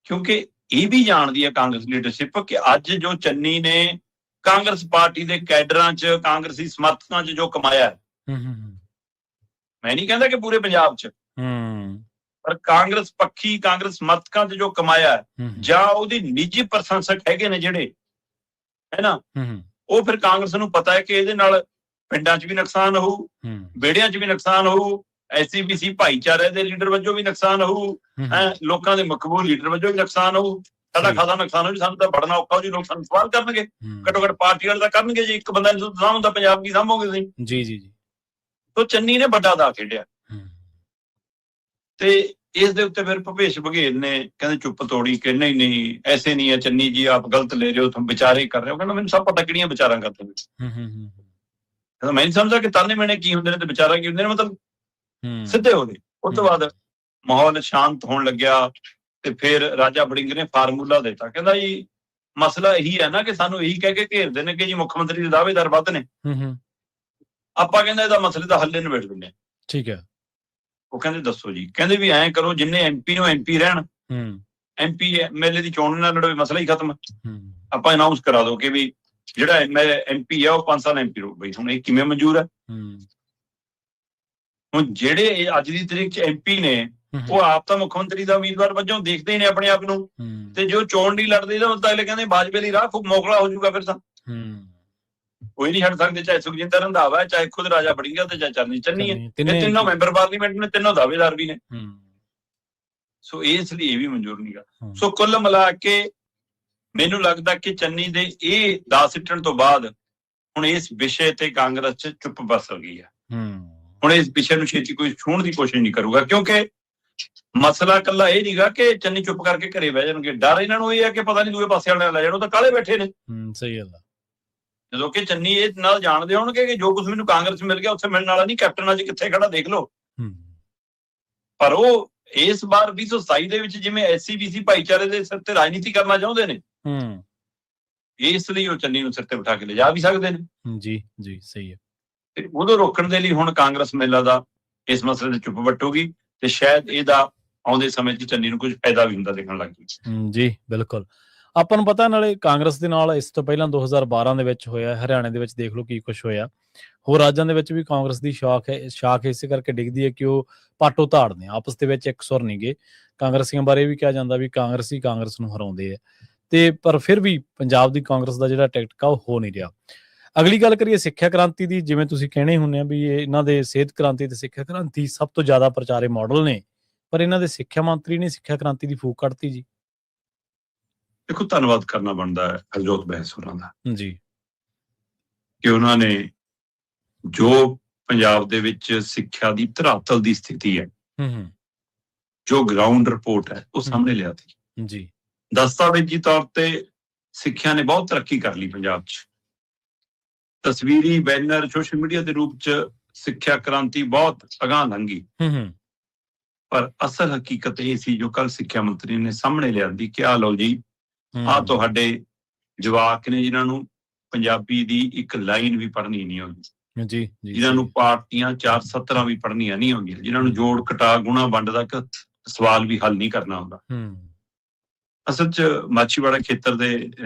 ਕਿਉਂਕਿ ਇਹ ਵੀ ਜਾਣਦੀ ਹੈ ਕਾਂਗਰਸ ਲੀਡਰਸ਼ਿਪ ਕਿ ਅੱਜ ਜੋ ਚੰਨੀ ਨੇ ਕਾਂਗਰਸ ਪਾਰਟੀ ਦੇ ਕੈਡਰਾਂ 'ਚ, ਕਾਂਗਰਸੀ ਸਮਰਥਕਾਂ 'ਚ ਜੋ ਕਮਾਇਆ, ਮੈਂ ਨਹੀਂ ਕਹਿੰਦਾ ਕਿ ਪੂਰੇ ਪੰਜਾਬ 'ਚ, ਪਰ ਕਾਂਗਰਸ ਪੱਖੀ, ਕਾਂਗਰਸ ਸਮਰਥਕਾਂ 'ਚ ਜੋ ਕਮਾਇਆ, ਜਾਂ ਉਹਦੀ ਨਿੱਜੀ ਪ੍ਰਸ਼ੰਸਕ ਹੈਗੇ ਨੇ ਜਿਹੜੇ, ਹੈ ਨਾ, ਉਹ ਫਿਰ ਕਾਂਗਰਸ ਨੂੰ ਪਤਾ ਹੈ ਕਿ ਇਹਦੇ ਨਾਲ ਪਿੰਡਾਂ 'ਚ ਵੀ ਨੁਕਸਾਨ ਹੋਊ, ਵਿਹੜਿਆਂ 'ਚ ਵੀ ਨੁਕਸਾਨ ਹੋਊ, SCBC ਭਾਈਚਾਰੇ ਦੇ ਲੀਡਰ ਵਜੋਂ ਵੀ ਨੁਕਸਾਨ ਹੋਊ, ਲੋਕਾਂ ਦੇ ਮਕਬੂਲ ਲੀਡਰ ਵਜੋਂ ਵੀ ਨੁਕਸਾਨ ਹੋਊ, ਸਾਡਾ ਖਾਸਾ ਨੁਕਸਾਨ ਹੋਊ, ਸਾਨੂੰ ਤਾਂ ਬੜਨਾ ਔਖਾ ਜੀ, ਲੋਕ ਸਾਨੂੰ ਸਵਾਲ ਕਰਨਗੇ, ਘੱਟੋ ਘੱਟ ਪਾਰਟੀ ਵਾਲੇ ਤਾਂ ਕਰਨਗੇ ਜੀ, ਇੱਕ ਬੰਦਾ ਨਹੀਂ ਹੁੰਦਾ ਪੰਜਾਬ ਕੀ ਸਾਂਭੋਗੇ ਤੁਸੀਂ। ਜੀ ਜੀ ਜੀ। ਤਾਂ ਚੰਨੀ ਨੇ ਵੱਡਾ ਦਾ ਖੇਡਿਆ, ਤੇ ਇਸ ਦੇ ਉੱਤੇ ਫਿਰ ਭੁਪੇਸ਼ ਬਘੇਲ ਨੇ ਕਹਿੰਦੇ ਚੁੱਪ ਤੋੜੀ ਕਿ ਨਹੀਂ ਨਹੀਂ ਐਸੇ ਨਹੀਂ ਹੈ ਚੰਨੀ ਜੀ, ਆਪ ਗਲਤ ਲੈ ਰਹੇ ਹੋ, ਤੁਮ ਵਿਚਾਰੇ ਕਰ ਰਹੇ ਹੋ। ਕਹਿੰਦਾ ਮੈਨੂੰ ਸਭ ਪਤਾ ਕਿਹੜੀਆਂ ਵਿਚਾਰਾਂ ਕਰਦੇ ਹੋ। ਕਹਿੰਦਾ ਮੈਂ ਨਹੀਂ ਸਮਝਦਾ ਕਿ ਤਾਨੇ ਮੈਨੇ ਕੀ ਹੁੰਦੇ ਨੇ ਤੇ ਵਿਚਾਰਾਂ ਕੀ ਹੁੰਦੇ ਨੇ, ਮਤਲਬ ਸਿੱਧੇ ਹੋ ਗਏ। ਉਸ ਤੋਂ ਬਾਅਦ ਮਾਹੌਲ ਸ਼ਾਂਤ ਹੋਣ ਲੱਗਿਆ, ਤੇ ਫਿਰ ਰਾਜਾ ਵੜਿੰਗ ਨੇ ਫਾਰਮੂਲਾ ਦਿੱਤਾ, ਕਹਿੰਦਾ ਜੀ ਮਸਲਾ ਇਹੀ ਹੈ ਨਾ ਕਿ ਸਾਨੂੰ ਇਹੀ ਕਹਿ ਕੇ ਘੇਰਦੇ ਨੇ ਕਿ ਜੀ ਮੁੱਖ ਮੰਤਰੀ ਦੇ ਦਾਅਵੇਦਾਰ ਵੱਧ ਨੇ, ਆਪਾਂ ਕਹਿੰਦਾ ਇਹਦਾ ਮਸਲੇ ਦਾ ਹੱਲ ਨਿਬੇੜ ਦਿੰਦੇ ਆ। ਠੀਕ ਹੈ। ਉਹ ਕਹਿੰਦੇ ਦੱਸੋ ਜੀ, ਕਹਿੰਦੇ ਵੀ ਐਂ ਕਰੋ, ਜਿੰਨੇ MP ਨੂੰ MP ਰਹਿਣ, MP MLA ਦੀ ਚੋਣ ਨਾਲ ਲੜੋਵੇ, ਮਸਲਾ ਹੀ ਖਤਮ। ਆਪਾਂ ਅਨਾਉਂਸ ਕਰਾ ਦੋ ਕਿ ਵੀ ਜਿਹੜਾ MP ਹੈ ਉਹ 5 ਸਾਲ MP ਰਹੂ। ਬਈ ਹੁਣ ਇਹ ਕਿਵੇਂ ਮਨਜ਼ੂਰ ਹੈ? ਹੁਣ ਜਿਹੜੇ ਅੱਜ ਦੀ ਤਰੀਕ 'ਚ MP ਨੇ, ਉਹ ਆਪ ਤਾਂ ਮੁੱਖ ਮੰਤਰੀ ਦਾ ਉਮੀਦਵਾਰ ਵਜੋਂ ਦੇਖਦੇ ਨੇ ਆਪਣੇ ਆਪ ਨੂੰ, ਤੇ ਜੋ ਚੋਣ ਨਹੀਂ ਲੜਦੇ ਤਾਂ ਅਗਲੇ ਕਹਿੰਦੇ ਬਾਜਵੇ ਲਈ ਰਾਹ ਮੋਕਲਾ ਹੋ ਜਾਊਗਾ। ਫਿਰ ਤਾਂ ਕੋਈ ਨਹੀਂ ਛੱਡ ਸਕਦੇ, ਚਾਹੇ ਸੁਖਜਿੰਦਰ ਰੰਧਾਵਾ ਹੈ, ਚਾਹੇ ਖੁਦ ਰਾਜਾ ਵੜਿੰਗ ਹੈ, ਤੇ ਚਾਹੇ ਚਰਨਜੀਤ ਚੰਨੀ ਹੈ। ਇਹ ਤਿੰਨੋਂ ਮੈਂਬਰ ਪਾਰਲੀਮੈਂਟ ਨੇ, ਤਿੰਨੋਂ ਦਾਅਵੇਦਾਰ ਵੀ ਨੇ। ਸੋ ਇਸ ਲਈ ਇਹ ਵੀ ਮਨਜ਼ੂਰ ਨਹੀਂ ਗਾ। ਸੋ ਕੁੱਲ ਮਿਲਾ ਕੇ ਮੈਨੂੰ ਲੱਗਦਾ ਕਿ ਚੰਨੀ ਦੇ ਇਹ ਦਾਅ ਸਿੱਟਣ ਤੋਂ ਬਾਅਦ ਹੁਣ ਇਸ ਵਿਸ਼ੇ ਤੇ ਕਾਂਗਰਸ 'ਚ ਚੁੱਪ ਬਸ ਹੋ ਗਈ ਹੈ। ਹੁਣ ਇਸ ਵਿਸ਼ੇ ਨੂੰ ਛੇਤੀ ਕੋਈ ਛੂਹਣ ਦੀ ਕੋਸ਼ਿਸ਼ ਨਹੀਂ ਕਰੂਗਾ, ਕਿਉਂਕਿ ਮਸਲਾ ਇਕੱਲਾ ਇਹ ਨਹੀਂਗਾ ਕਿ ਚੰਨੀ ਚੁੱਪ ਕਰਕੇ ਘਰੇ ਬਹਿ ਜਾਣਗੇ। ਡਰ ਇਹਨਾਂ ਨੂੰ ਇਹ ਹੈ ਕਿ ਪਤਾ ਨਹੀਂ ਦੂਏ ਪਾਸੇ ਵਾਲੇ ਨਾਲ ਲੈ ਜਾਣ, ਉਹ ਤਾਂ ਕਾਹਲੇ ਬੈਠੇ ਨੇ। ਸਹੀ ਗੱਲ ਆ। ਜਦੋਂ ਕਿ ਚੰਨੀ ਇਹ ਨਾਲ ਜਾਣਦੇ ਹੋਣਗੇ ਕਿ ਜੋ ਕੁਝ ਮੈਨੂੰ ਕਾਂਗਰਸ ਮਿਲ ਗਿਆ ਉੱਥੇ ਮਿਲਣ ਵਾਲਾ ਨਹੀਂ, ਕੈਪਟਨ ਅੱਜ ਕਿੱਥੇ ਖੜਾ ਦੇਖ ਲਓ। ਪਰ ਉਹ ਇਸ ਵਾਰ 2027 ਦੇ ਵਿੱਚ ਜਿਵੇਂ SC-BC ਭਾਈਚਾਰੇ ਦੇ ਸਿਰ ਤੇ ਰਾਜਨੀਤੀ ਕਰਨਾ ਚਾਹੁੰਦੇ ਨੇ, ਇਸ ਲਈ ਉਹ ਚੰਨੀ ਨੂੰ ਸਿਰ ਤੇ ਬਿਠਾ ਕੇ ਲਿਜਾ ਵੀ ਸਕਦੇ ਨੇ। ਜੀ ਜੀ, ਸਹੀ ਹੈ। ਤੇ ਉਹਨੂੰ ਰੋਕਣ ਦੇ ਲਈ ਹੁਣ ਕਾਂਗਰਸ ਮੇਲਾ ਦਾ ਇਸ ਮਸਲੇ ਤੇ ਚੁੱਪ ਵੱਟੂਗੀ ਤੇ ਸ਼ਾਇਦ ਇਹਦਾ ਆਉਂਦੇ ਸਮੇਂ 'ਚ ਚੰਨੀ ਨੂੰ ਕੁਝ ਫਾਇਦਾ ਵੀ ਹੁੰਦਾ ਦਿਖਣ ਲੱਗ ਜੂ। ਜੀ ਬਿਲਕੁਲ। ਆਪਾਂ ਨੂੰ ਪਤਾ, ਨਾਲੇ ਕਾਂਗਰਸ ਦੇ ਨਾਲ ਇਸ ਤੋਂ ਪਹਿਲਾਂ 2012 ਦੇ ਵਿੱਚ ਹੋਇਆ, ਹਰਿਆਣੇ ਦੇ ਵਿੱਚ ਦੇਖ ਲਓ ਕੀ ਕੁਛ ਹੋਇਆ, ਹੋਰ ਰਾਜਾਂ ਦੇ ਵਿੱਚ ਵੀ ਕਾਂਗਰਸ ਦੀ ਸ਼ਾਖ ਇਸੇ ਕਰਕੇ ਡਿੱਗਦੀ ਹੈ ਕਿ ਉਹ ਪਾਟੋ ਧਾੜ ਨੇ, ਆਪਸ ਦੇ ਵਿੱਚ ਇੱਕ ਸੁਰ ਨਹੀਂ ਗੇ। ਕਾਂਗਰਸੀਆਂ ਬਾਰੇ ਵੀ ਕਿਹਾ ਜਾਂਦਾ ਵੀ ਕਾਂਗਰਸੀ ਕਾਂਗਰਸ ਨੂੰ ਹਰਾਉਂਦੇ ਆ, ਤੇ ਪਰ ਫਿਰ ਵੀ ਪੰਜਾਬ ਦੀ ਕਾਂਗਰਸ ਦਾ ਜਿਹੜਾ ਟਿਕਟ ਉਹ ਹੋ ਨਹੀਂ ਰਿਹਾ। ਅਗਲੀ ਗੱਲ ਕਰੀਏ ਸਿੱਖਿਆ ਕ੍ਰਾਂਤੀ ਦੀ, ਜਿਵੇਂ ਤੁਸੀਂ ਕਹਿਣੇ ਹੁੰਦੇ ਆ ਵੀ ਇਹਨਾਂ ਦੇ ਸਿਹਤ ਕ੍ਰਾਂਤੀ ਤੇ ਸਿੱਖਿਆ ਕ੍ਰਾਂਤੀ ਸਭ ਤੋਂ ਜ਼ਿਆਦਾ ਪ੍ਰਚਾਰੇ ਮਾਡਲ ਨੇ, ਪਰ ਇਹਨਾਂ ਦੇ ਸਿੱਖਿਆ ਮੰਤਰੀ ਨੇ ਸਿੱਖਿਆ ਕ੍ਰਾਂਤੀ ਦੀ ਫੂਕ ਕੱਢਤੀ ਜੀ। ਦੇਖੋ, ਧੰਨਵਾਦ ਕਰਨਾ ਬਣਦਾ ਹੈ ਹਰਜੋਤ ਬੈਂਸ ਹੋਰਾਂ ਦਾ ਜੀ, ਕਿ ਉਹਨਾਂ ਨੇ ਜੋ ਪੰਜਾਬ ਦੇ ਵਿੱਚ ਸਿੱਖਿਆ ਦੀ ਧਰਾਤਲ ਦੀ ਸਥਿਤੀ ਹੈ, ਜੋ ਗਰਾਊਂਡ ਰਿਪੋਰਟ ਹੈ, ਉਹ ਸਾਹਮਣੇ ਲਿਆਤੀ ਜੀ। ਦਸਤਾਵੇਜ਼ੀ ਤੌਰ ਤੇ ਸਿੱਖਿਆ ਨੇ ਬਹੁਤ ਤਰੱਕੀ ਕਰ ਲਈ ਪੰਜਾਬ 'ਚ। ਤਸਵੀਰੀ ਬੈਨਰ ਸੋਸ਼ਲ ਮੀਡੀਆ ਦੇ ਰੂਪ 'ਚ ਸਿੱਖਿਆ ਕ੍ਰਾਂਤੀ ਬਹੁਤ ਅਗਾਂਹ ਲੰਘੀ, ਪਰ ਅਸਲ ਹਕੀਕਤ ਇਹ ਸੀ ਜੋ ਕੱਲ ਸਿੱਖਿਆ ਮੰਤਰੀ ਨੇ ਸਾਹਮਣੇ ਲਿਆਂਦੀ ਕਿ ਆਹ ਲਓ ਜੀ, ਆਹ ਤੁਹਾਡੇ ਜਵਾਕ ਨੇ ਜਿਨ੍ਹਾਂ ਨੂੰ ਪੰਜਾਬੀ ਦੀ ਇੱਕ ਲਾਈਨ ਵੀ ਪੜ੍ਹਨੀ ਨਹੀਂ ਆਉਂਦੀ, ਜੀ, ਜਿਨ੍ਹਾਂ ਨੂੰ ਪਾਠ-ਦੀਆਂ 4 ਸਤਰਾਂ ਵੀ ਪੜ੍ਹਨੀਆਂ ਨਹੀਂ ਆਉਂਦੀਆਂ, ਜਿਨ੍ਹਾਂ ਨੂੰ ਜੋੜ ਘਟਾ ਗੁਣਾ ਵੰਡ ਦਾ ਇੱਕ ਸਵਾਲ ਵੀ ਹੱਲ ਨਹੀਂ ਕਰਨਾ ਆਉਂਦਾ। ਅਸਲ 'ਚ ਮਾਛੀਵਾੜਾ ਖੇਤਰ ਦੇ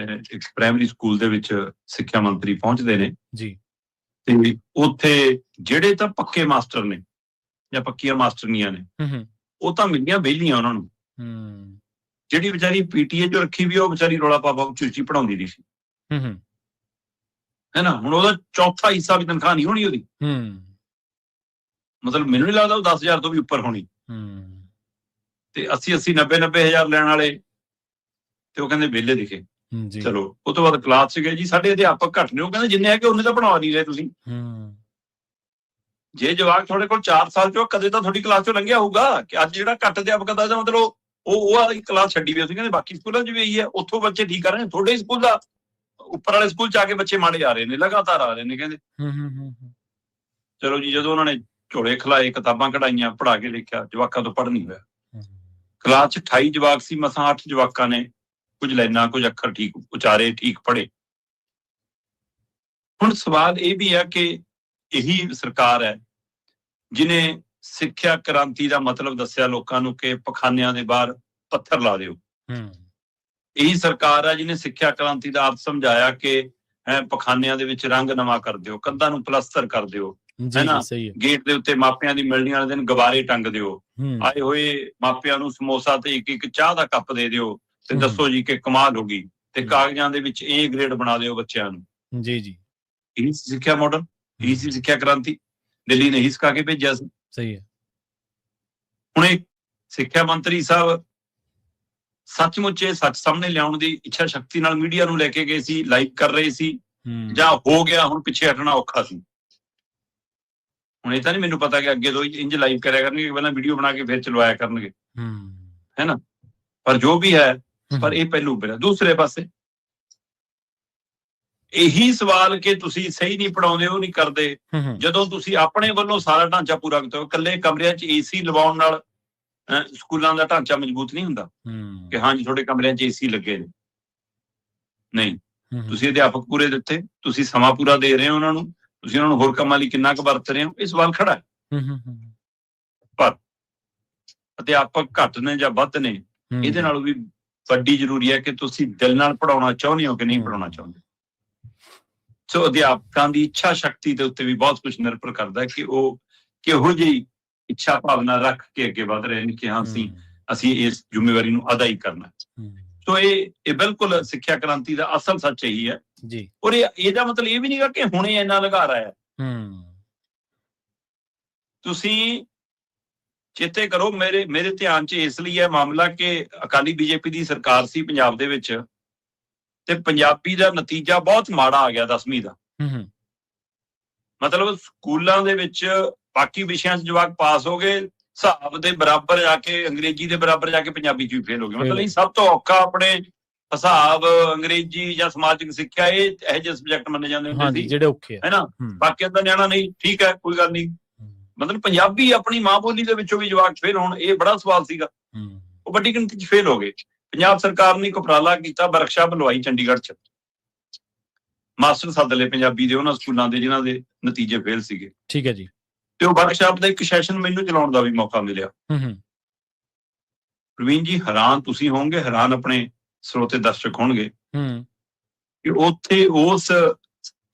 ਇੱਕ ਪ੍ਰਾਇਮਰੀ ਸਕੂਲ ਦੇ ਵਿੱਚ ਸਿੱਖਿਆ ਮੰਤਰੀ ਪਹੁੰਚਦੇ ਨੇ ਜੀ, ਤੇ ਉੱਥੇ ਜਿਹੜੇ ਤਾਂ ਪੱਕੇ ਮਾਸਟਰ ਨੇ ਜਾਂ ਪੱਕੀਆਂ ਮਾਸਟਰਨੀਆਂ ਨੇ, ਉਹ ਤਾਂ ਮਿਲੀਆਂ ਵਿਹਲੀਆਂ ਉਹਨਾਂ ਨੂੰ। ਜਿਹੜੀ ਵਿਚਾਰੀ PTA 'ਚ ਰੱਖੀ ਵੀ ਉਹ ਵਿਚਾਰੀ ਰੌਲਾ ਪਾ ਉੱਚੀ ਪੜ੍ਹਾਉਂਦੀ ਰਹੀ ਸੀ, ਹੈ ਨਾ। ਹੁਣ ਉਹਦਾ ਚੌਥਾ ਹਿੱਸਾ ਵੀ ਤਨਖਾਹ ਨਹੀਂ ਹੋਣੀ ਉਹਦੀ, ਮਤਲਬ ਮੈਨੂੰ ਨਹੀਂ ਲੱਗਦਾ ਉਹ 10,000 ਤੋਂ ਵੀ ਉੱਪਰ ਹੋਣੀ। ਤੇ 80,000 90,000 ਲੈਣ ਵਾਲੇ ਤੇ ਉਹ ਕਹਿੰਦੇ ਵਿਹਲੇ ਦਿਖੇ। ਚਲੋ, ਉਹ ਤੋਂ ਬਾਅਦ ਕਲਾਸ 'ਚ ਗਏ ਜੀ, ਸਾਡੇ ਅਧਿਆਪਕ ਘੱਟ ਨੇ, ਉਹ ਕਹਿੰਦੇ ਜਿੰਨੇ ਆ ਕਿ ਉਹਨੇ ਤਾਂ ਪੜ੍ਹਾ ਨਹੀਂ ਰਹੇ ਤੁਸੀਂ। ਜੇ ਜਵਾਕ ਤੁਹਾਡੇ ਕੋਲ 4 ਸਾਲ 'ਚੋਂ ਕਦੇ ਤਾਂ ਤੁਹਾਡੀ ਕਲਾਸ 'ਚੋਂ ਲੰਘਿਆ ਹੋਊਗਾ ਕਿ ਅੱਜ ਜਿਹੜਾ ਘੱਟ ਅਧਿਆਪਕ ਦਾ ਮਤਲਬ ਉਹ ਵਾਲੀ ਕਲਾਸ ਛੱਡੀ ਵੀ। ਅਸੀਂ ਕਹਿੰਦੇ ਬਾਕੀ ਸਕੂਲਾਂ 'ਚ ਵੀ ਇਹੀ ਹੈ, ਉੱਥੋਂ ਬੱਚੇ ਠੀਕ ਕਰ ਰਹੇ ਨੇ, ਤੁਹਾਡੇ ਸਕੂਲ ਦਾ ਉੱਪਰ ਵਾਲੇ ਸਕੂਲ 'ਚ ਆ ਕੇ ਬੱਚੇ ਮਾੜੇ ਆ ਰਹੇ ਨੇ, ਲਗਾਤਾਰ ਆ ਰਹੇ ਨੇ ਕਹਿੰਦੇ। ਚਲੋ ਜੀ, ਜਦੋਂ ਉਹਨਾਂ ਨੇ ਝੋਲੇ ਖਿਲਾਏ, ਕਿਤਾਬਾਂ ਕਢਾਈਆਂ, ਪੜ੍ਹਾ ਕੇ ਦੇਖਿਆ, ਜਵਾਕਾਂ ਤੋਂ ਪੜ੍ਹ ਨਹੀਂ ਹੋਇਆ। ਕਲਾਸ 'ਚ 28 ਜਵਾਕ ਸੀ, ਮਸਾਂ 8 ਜਵਾਕਾਂ ਨੇ ਕੁਝ ਲਾਈਨਾਂ ਕੁਝ ਅੱਖਰ ਠੀਕ ਉਚਾਰੇ, ਠੀਕ ਪੜ੍ਹੇ। ਹੁਣ ਸਵਾਲ ਇਹ ਵੀ ਹੈ ਕਿ ਇਹੀ ਸਰਕਾਰ ਹੈ ਜਿਹਨੇ ਸਿੱਖਿਆ ਕ੍ਰਾਂਤੀ ਦਾ ਮਤਲਬ ਦੱਸਿਆ ਲੋਕਾਂ ਨੂੰ ਕਿ ਪਖਾਨਿਆਂ ਦੇ ਬਾਹਰ ਪੱਥਰ ਲਾ ਦਿਓ। ਇਹੀ ਸਰਕਾਰ ਹੈ ਜਿਹਨੇ ਸਿੱਖਿਆ ਕ੍ਰਾਂਤੀ ਦਾ ਅਰਥ ਸਮਝਾਇਆ ਕਿ ਪਖਾਨਿਆਂ ਦੇ ਵਿੱਚ ਰੰਗ ਨਵਾਂ ਕਰ ਦਿਓ, ਕੰਧਾਂ ਨੂੰ ਪਲਸਤਰ ਕਰ ਦਿਓ, ਹੈ ਨਾ, ਗੇਟ ਦੇ ਉੱਤੇ ਮਾਪਿਆਂ ਦੀ ਮਿਲਣੀ ਵਾਲੇ ਦਿਨ ਗੁਬਾਰੇ ਟੰਗ ਦਿਓ, ਆਏ ਹੋਏ ਮਾਪਿਆਂ ਨੂੰ ਸਮੋਸਾ ਤੇ ਇੱਕ ਚਾਹ ਦਾ ਕੱਪ ਦੇ ਦਿਓ ਤੇ ਦੱਸੋ ਜੀ ਕਿ ਕਮਾਲ ਹੋ ਗਈ, ਤੇ ਕਾਗਜ਼ਾਂ ਦੇ ਵਿੱਚ A ਗ੍ਰੇਡ ਬਣਾ ਦਿਓ ਬੱਚਿਆਂ ਨੂੰ। ਜੀ ਜੀ, ਇਹੀ ਸਿੱਖਿਆ ਮਾਡਲ, ਇਹੀ ਸੀ ਸਿੱਖਿਆ ਕ੍ਰਾਂਤੀ। ਦਿੱਲੀ ਨੇ ਹੀ ਸਿਖਾ ਕੇ ਭੇਜਿਆ ਸੀ। ਸਹੀ ਹੈ। ਹੁਣ ਇਹ ਸਿੱਖਿਆ ਮੰਤਰੀ ਸਾਹਿਬ ਸੱਚਮੁੱਚ ਇਹ ਸੱਚ ਸਾਹਮਣੇ ਲਿਆਉਣ ਦੀ ਇੱਛਾ ਸ਼ਕਤੀ ਨਾਲ ਮੀਡੀਆ ਨੂੰ ਲੈ ਕੇ ਗਏ ਸੀ, ਲਾਈਵ ਕਰ ਰਹੇ ਸੀ, ਜਾਂ ਹੋ ਗਿਆ ਹੁਣ ਪਿੱਛੇ ਹਟਣਾ ਔਖਾ ਸੀ। ਹੁਣ ਇਹ ਤਾਂ ਨਹੀਂ ਮੈਨੂੰ ਪਤਾ ਕਿ ਅੱਗੇ ਤੋਂ ਇੰਜ ਲਾਈਵ ਕਰਿਆ ਕਰਨਗੇ, ਪਹਿਲਾਂ ਵੀਡੀਓ ਬਣਾ ਕੇ ਫਿਰ ਚਲਵਾਇਆ ਕਰਨਗੇ, ਹੈ ਨਾ। ਪਰ ਜੋ ਵੀ ਹੈ, ਪਰ ਇਹ ਪਹਿਲੂ ਬਿਨਾ ਦੂਸਰੇ ਪਾਸੇ ਇਹੀ ਸਵਾਲ ਕਿ ਤੁਸੀਂ ਸਹੀ ਨਹੀਂ ਪੜਾਉਂਦੇ, ਉਹ ਨਹੀਂ ਕਰਦੇ, ਜਦੋਂ ਤੁਸੀਂ ਆਪਣੇ ਵੱਲੋਂ ਸਾਰਾ ਢਾਂਚਾ ਪੂਰਾ ਕੀਤਾ। ਇਕੱਲੇ ਕਮਰਿਆਂ 'ਚ AC ਲਵਾਉਣ ਨਾਲ ਸਕੂਲਾਂ ਦਾ ਢਾਂਚਾ ਮਜ਼ਬੂਤ ਨਹੀਂ ਹੁੰਦਾ ਕਿ ਹਾਂਜੀ ਤੁਹਾਡੇ ਕਮਰਿਆਂ 'ਚ AC ਲੱਗੇ ਨੇ। ਨਹੀਂ, ਤੁਸੀਂ ਅਧਿਆਪਕ ਪੂਰੇ ਦਿੱਤੇ, ਤੁਸੀਂ ਸਮਾਂ ਪੂਰਾ ਦੇ ਰਹੇ ਹੋ ਉਹਨਾਂ ਨੂੰ, ਤੁਸੀਂ ਉਹਨਾਂ ਨੂੰ ਹੋਰ ਕੰਮਾਂ ਲਈ ਕਿੰਨਾ ਕੁ ਵਰਤ ਰਹੇ ਹੋ, ਇਹ ਸਵਾਲ ਖੜਾ ਹੈ। ਪਰ ਅਧਿਆਪਕ ਘੱਟ ਨੇ ਜਾਂ ਵੱਧ ਨੇ, ਇਹਦੇ ਨਾਲੋਂ ਵੀ ਵੱਡੀ ਜ਼ਰੂਰੀ ਹੈ ਕਿ ਤੁਸੀਂ ਦਿਲ ਨਾਲ ਪੜਾਉਣਾ ਚਾਹੁੰਦੇ ਹੋ ਕਿ ਨਹੀਂ ਪੜਾਉਣਾ ਚਾਹੁੰਦੇ। ਸੋ ਅਧਿਆਪਕਾਂ ਦੀ ਇੱਛਾ ਸ਼ਕਤੀ ਦੇ ਉੱਤੇ ਵੀ ਬਹੁਤ ਕੁਝ ਨਿਰਭਰ ਕਰਦਾ ਹੈ ਕਿ ਉਹ ਕਿਹੋ ਜਿਹੀ ਇੱਛਾ ਭਾਵਨਾ ਰੱਖ ਕੇ ਅੱਗੇ ਵਧ ਰਹੇ ਨੇ ਕਿ ਹਾਂ ਅਸੀਂ ਇਸ ਜ਼ਿੰਮੇਵਾਰੀ ਨੂੰ ਅਦਾ ਹੀ ਕਰਨਾ। ਸੋ ਇਹ ਬਿਲਕੁਲ ਸਿੱਖਿਆ ਕ੍ਰਾਂਤੀ ਦਾ ਅਸਲ ਸੱਚ ਇਹੀ ਹੈ ਜੀ। ਔਰ ਇਹਦਾ ਮਤਲਬ ਇਹ ਵੀ ਨਹੀਂਗਾ ਕਿ ਹੁਣੇ ਇੰਨਾ ਲਗਾਰ ਆਇਆ। ਤੁਸੀਂ ਚੇਤੇ ਕਰੋ, ਮੇਰੇ ਧਿਆਨ 'ਚ ਇਸ ਲਈ ਹੈ ਮਾਮਲਾ ਕਿ ਅਕਾਲੀ BJP ਦੀ ਸਰਕਾਰ ਸੀ ਪੰਜਾਬ ਦੇ ਵਿੱਚ, ਤੇ ਪੰਜਾਬੀ ਦਾ ਨਤੀਜਾ ਬਹੁਤ ਮਾੜਾ ਆ ਗਿਆ 10ਵੀਂ ਦਾ। ਮਤਲਬ ਸਕੂਲਾਂ ਦੇ ਵਿੱਚ ਬਾਕੀ ਵਿਸ਼ਿਆਂ 'ਚ ਜਵਾਕ ਪਾਸ ਹੋ ਗਏ, ਹਿਸਾਬ ਦੇ ਬਰਾਬਰ ਜਾ ਕੇ, ਅੰਗਰੇਜ਼ੀ ਦੇ ਬਰਾਬਰ ਜਾ ਕੇ ਪੰਜਾਬੀ 'ਚ ਵੀ ਫੇਲ ਹੋ ਗਏ। ਮਤਲਬ ਇਹ ਸਭ ਤੋਂ ਔਖਾ ਆਪਣੇ ਹਿਸਾਬ, ਅੰਗਰੇਜ਼ੀ ਜਾਂ ਸਮਾਜਿਕ ਸਿੱਖਿਆ ਇਹ ਇਹੋ ਜਿਹੇ ਸਬਜੈਕਟ ਮੰਨੇ ਜਾਂਦੇ ਹੁੰਦੇ ਸੀ ਜਿਹੜੇ ਔਖੇ ਹੈ ਨਾ। ਬਾਕੀ ਦਾ ਨਿਆਣਾ ਨਹੀਂ, ਠੀਕ ਹੈ, ਕੋਈ ਗੱਲ ਨਹੀਂ। ਮਤਲਬ ਪੰਜਾਬੀ ਆਪਣੀ ਮਾਂ ਬੋਲੀ ਦੇ ਵਿੱਚੋਂ ਵੀ ਜਵਾਕ ਫੇਲ ਹੋਣ, ਇਹ ਬੜਾ ਸਵਾਲ ਸੀਗਾ। ਉਹ ਵੱਡੀ ਗਿਣਤੀ 'ਚ ਫੇਲ ਹੋ ਗਏ। ਪੰਜਾਬ ਸਰਕਾਰ ਨੇ ਇੱਕ ਉਪਰਾਲਾ ਕੀਤਾ, ਵਰਕਸ਼ਾਪ ਲਵਾਈ ਚੰਡੀਗੜ੍ਹ 'ਚ, ਮਾਸਟਰ ਸੱਦ ਲਏ ਪੰਜਾਬੀ ਦੇ ਉਹਨਾਂ ਸਕੂਲਾਂ ਦੇ ਜਿਨ੍ਹਾਂ ਦੇ ਨਤੀਜੇ ਫੇਲ ਸੀਗੇ। ਠੀਕ ਹੈ ਜੀ। ਤੇ ਉਹ ਵਰਕਸ਼ਾਪ ਦਾ ਇੱਕ ਸੈਸ਼ਨ ਮੈਨੂੰ ਚਲਾਉਣ ਦਾ ਵੀ ਮੌਕਾ ਮਿਲਿਆ। ਪ੍ਰਵੀਨ ਜੀ, ਹੈਰਾਨ ਤੁਸੀਂ ਹੋਵੋਗੇ, ਹੈਰਾਨ ਆਪਣੇ ਸਰੋਤੇ ਦਰਸ਼ਕ ਹੋਣਗੇ ਕਿ ਉੱਥੇ ਉਸ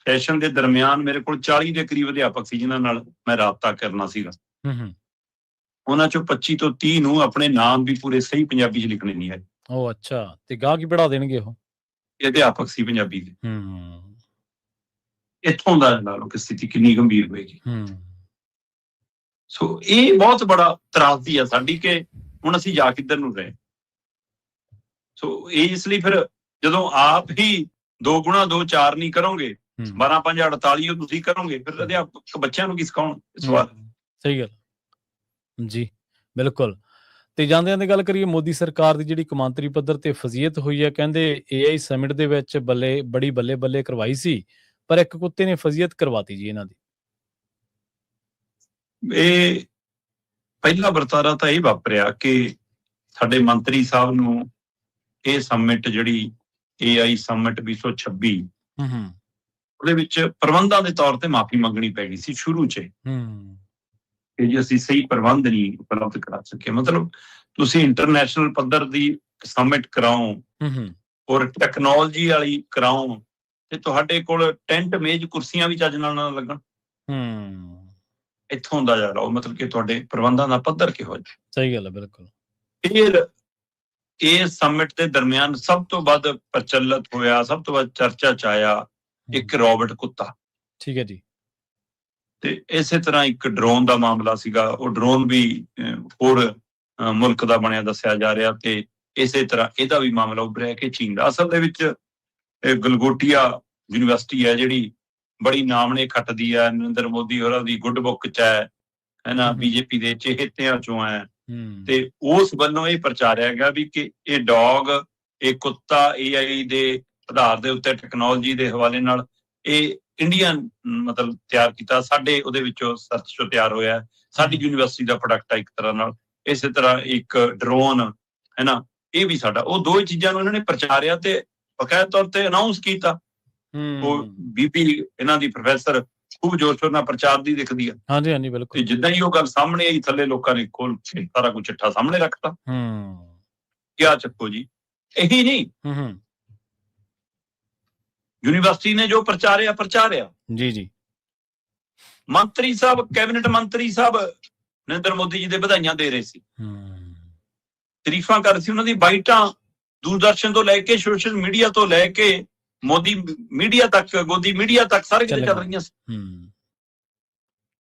ਸੈਸ਼ਨ ਦੇ ਦਰਮਿਆਨ ਮੇਰੇ ਕੋਲ 40 ਦੇ ਕਰੀਬ ਅਧਿਆਪਕ ਸੀ ਜਿਨ੍ਹਾਂ ਨਾਲ ਮੈਂ ਰਾਬਤਾ ਕਰਨਾ ਸੀਗਾ। ਉਹਨਾਂ ਚੋਂ 25 ਤੋਂ 30 ਨੂੰ ਆਪਣੇ ਨਾਮ ਵੀ ਪੂਰੇ ਸਹੀ ਪੰਜਾਬੀ 'ਚ ਲਿਖਣੇ ਨਹੀਂ ਆਏ। ਉਹ ਅੱਛਾ, ਤੇ ਗਾਹ ਕੀ ਪੜਾ ਦੇਣਗੇ ਉਹ? ਇਹ ਅਧਿਆਪਕ ਸੀ ਪੰਜਾਬੀ ਦੇ। ਇੱਥੋਂ ਦਾ ਲਾ ਲਓ ਕਿ ਸਥਿਤੀ ਕਿੰਨੀ ਗੰਭੀਰ ਹੋਏਗੀ। ਸੋ ਇਹ ਬਹੁਤ ਬੜਾ ਤਰਾਸਦੀ ਆ ਸਾਡੀ ਕਿ ਹੁਣ ਅਸੀਂ ਜਾ ਕਿੱਧਰ ਨੂੰ ਰਹੇ। ਸੋ ਇਹ ਇਸ ਲਈ ਫਿਰ ਜਦੋਂ ਆਪ ਹੀ 2 ਗੁਣਾ 2 4 ਨਹੀਂ ਕਰੋਗੇ, 12 5 48 ਉਹ ਤੁਸੀਂ ਕਰੋਗੇ, ਫਿਰ ਅਧਿਆਪਕ ਬੱਚਿਆਂ ਨੂੰ ਕੀ ਸਿਖਾਉਣ? ਸਵਾਲ ਸਹੀ ਗੱਲ ਜੀ, ਬਿਲਕੁਲ। ਤੇ ਜਾਂਦਿਆਂ ਦੀ ਗੱਲ ਕਰੀਏ, ਮੋਦੀ ਸਰਕਾਰ ਦੀ ਜਿਹੜੀ ਕੌਮਾਂਤਰੀ ਪੱਧਰ ਤੇ ਫਜ਼ੀਅਤ ਹੋਈ ਹੈ, ਕਹਿੰਦੇ AI ਸਮਿਟ ਦੇ ਵਿੱਚ ਬੜੀ ਬੱਲੇ ਕਰਵਾਈ ਸੀ, ਪਰ ਇੱਕ ਕੁੱਤੇ ਨੇ ਫਜ਼ੀਅਤ ਕਰਵਾਤੀ ਜੀ ਇਹਨਾਂ ਦੀ। ਇਹ ਪਹਿਲਾ ਵਰਤਾਰਾ ਤਾਂ ਇਹ ਵਾਪਰਿਆ ਕਿ ਸਾਡੇ ਮੰਤਰੀ ਸਾਹਿਬ ਨੂੰ ਇਹ ਸਮਿਟ ਜਿਹੜੀ AI ਸਮਿਟ 2026 ਉਹਦੇ ਵਿੱਚ ਪ੍ਰਬੰਧਾਂ ਦੇ ਤੌਰ ਤੇ ਮਾਫੀ ਮੰਗਣੀ ਪੈ ਗਈ ਸੀ ਸ਼ੁਰੂ 'ਚ ਕਿ ਜੀ ਅਸੀਂ ਸਹੀ ਪ੍ਰਬੰਧ ਨਹੀਂ ਉਪਲਬਧ ਕਰਾ ਸਕੇ। ਮਤਲਬ ਤੁਸੀਂ ਇੰਟਰਨੈਸ਼ਨਲ ਪੱਧਰ ਦੀ ਸਮਿਟ ਕਰਾਓ ਔਰ ਟੈਕਨੋਲੋਜੀ ਵਾਲੀ ਕਰਾਓ ਤੇ ਤੁਹਾਡੇ ਕੋਲ ਟੈਂਟ ਮੇਜ਼ ਕੁਰਸੀਆਂ ਵੀ ਚੱਜ ਨਾਲ ਨਾ ਲੱਗਣ। ਇੱਥੋਂ ਦਾ ਜਾ ਰਹਾ ਮਤਲਬ ਕਿ ਤੁਹਾਡੇ ਪ੍ਰਬੰਧਾਂ ਦਾ ਪੱਧਰ ਕਿਹੋ ਜਿਹਾ। ਸਹੀ ਗੱਲ ਹੈ, ਬਿਲਕੁਲ। ਫਿਰ ਇਹ ਸਮਿਟ ਦੇ ਦਰਮਿਆਨ ਸਭ ਤੋਂ ਵੱਧ ਪ੍ਰਚਲਿਤ ਹੋਇਆ, ਸਭ ਤੋਂ ਵੱਧ ਚਰਚਾ 'ਚ ਆਇਆ ਇੱਕ ਰੋਬਟ ਕੁੱਤਾ। ਠੀਕ ਹੈ ਜੀ। ਤੇ ਇਸੇ ਤਰ੍ਹਾਂ ਇੱਕ ਡਰੋਨ ਦਾ ਮਾਮਲਾ ਸੀਗਾ, ਉਹ ਡਰੋਨ ਵੀ ਹੋਰ ਮੁਲਕ ਦਾ ਬਣਿਆ ਦੱਸਿਆ ਜਾ ਰਿਹਾ ਤੇ ਇਸੇ ਤਰ੍ਹਾਂ ਇਹਦਾ ਵੀ ਮਾਮਲਾ ਉੱਭਰਿਆ ਕਿ ਚੀਨ ਦਾ। ਅਸਲ ਦੇ ਵਿੱਚ ਗਲਗੋਟੀਆ ਯੂਨੀਵਰਸਿਟੀ ਹੈ ਜਿਹੜੀ ਬੜੀ ਨਾਮਣੇ ਖੱਟਦੀ ਹੈ, ਨਰਿੰਦਰ ਮੋਦੀ ਹੋਰਾਂ ਦੀ ਗੁੱਡ ਬੁੱਕ 'ਚ ਹੈ ਨਾ, ਬੀਜੇਪੀ ਦੇ ਚਹੇਤਿਆਂ 'ਚੋਂ ਹੈ ਤੇ ਉਸ ਵੱਲੋਂ ਇਹ ਪ੍ਰਚਾਰਿਆ ਗਿਆ ਵੀ ਕਿ ਇਹ ਡੌਗ, ਇਹ ਕੁੱਤਾ AI ਦੇ ਆਧਾਰ ਦੇ ਉੱਤੇ ਟੈਕਨੋਲੋਜੀ ਦੇ ਹਵਾਲੇ ਨਾਲ ਇਹ ਇੰਡੀਅਨ ਮਤਲਬ ਤਿਆਰ ਕੀਤਾ, ਸਾਡੇ ਉਹਦੇ ਵਿੱਚੋਂ ਸਰਚ ਚੋਂ ਤਿਆਰ ਹੋਇਆ, ਸਾਡੀ ਯੂਨੀਵਰਸਿਟੀ ਦਾ ਪ੍ਰੋਡਕਟ ਹੈ ਇੱਕ ਤਰ੍ਹਾਂ ਨਾਲ। ਇਸੇ ਤਰ੍ਹਾਂ ਇੱਕ ਡਰੋਨ ਹੈ ਨਾ, ਇਹ ਵੀ ਸਾਡਾ। ਉਹ ਦੋ ਚੀਜ਼ਾਂ ਨੂੰ ਇਹਨਾਂ ਨੇ ਪ੍ਰਚਾਰਿਆ ਤੇ ਬਕਾਇਦਾ ਤੌਰ ਤੇ ਅਨਾਉਂਸ ਕੀਤਾ। ਉਹ ਬੀਪੀ ਇਹਨਾਂ ਦੀ ਪ੍ਰੋਫੈਸਰ ਖੂਬ ਜੋਸ਼ ਨਾਲ ਪ੍ਰਚਾਰ ਦੀ ਦਿਖਦੀ ਆ। ਹਾਂਜੀ ਹਾਂਜੀ, ਬਿਲਕੁਲ। ਤੇ ਜਿੱਦਾਂ ਹੀ ਉਹ ਗੱਲ ਸਾਹਮਣੇ ਆਈ, ਥੱਲੇ ਲੋਕਾਂ ਨੇ ਖੋਲ ਕੇ ਸਾਰਾ ਕੁਝ ਚਿੱਠਾ ਸਾਹਮਣੇ ਰੱਖਤਾ। ਕਿਆ ਚੱਕੋ ਜੀ, ਇਹੀ ਨਹੀਂ ਯੂਨੀਵਰਸਿਟੀ ਨੇ ਜੋ ਪ੍ਰਚਾਰਿਆ ਜੀ ਜੀ। ਮੰਤਰੀ ਸਾਹਿਬ, ਕੈਬਨਿਟ ਮੰਤਰੀ ਸਾਹਿਬ ਨਰਿੰਦਰ ਮੋਦੀ ਜੀ ਦੇ ਵਧਾਈਆਂ ਦੇ ਰਹੇ ਸੀ, ਤਾਰੀਫਾਂ ਕਰ ਰਹੇ ਸੀ ਉਹਨਾਂ ਦੀ। ਬਾਈਟਾਂ ਦੂਰਦਰਸ਼ਨ ਤੋਂ ਲੈ ਕੇ, ਸੋਸ਼ਲ ਮੀਡੀਆ ਤੋਂ ਲੈ ਕੇ, ਮੋਦੀ ਮੀਡੀਆ ਤੱਕ, ਗੋਦੀ ਮੀਡੀਆ ਤੱਕ ਸਾਰੇ ਕਿਤੇ ਚੱਲ ਰਹੀਆਂ ਸੀ।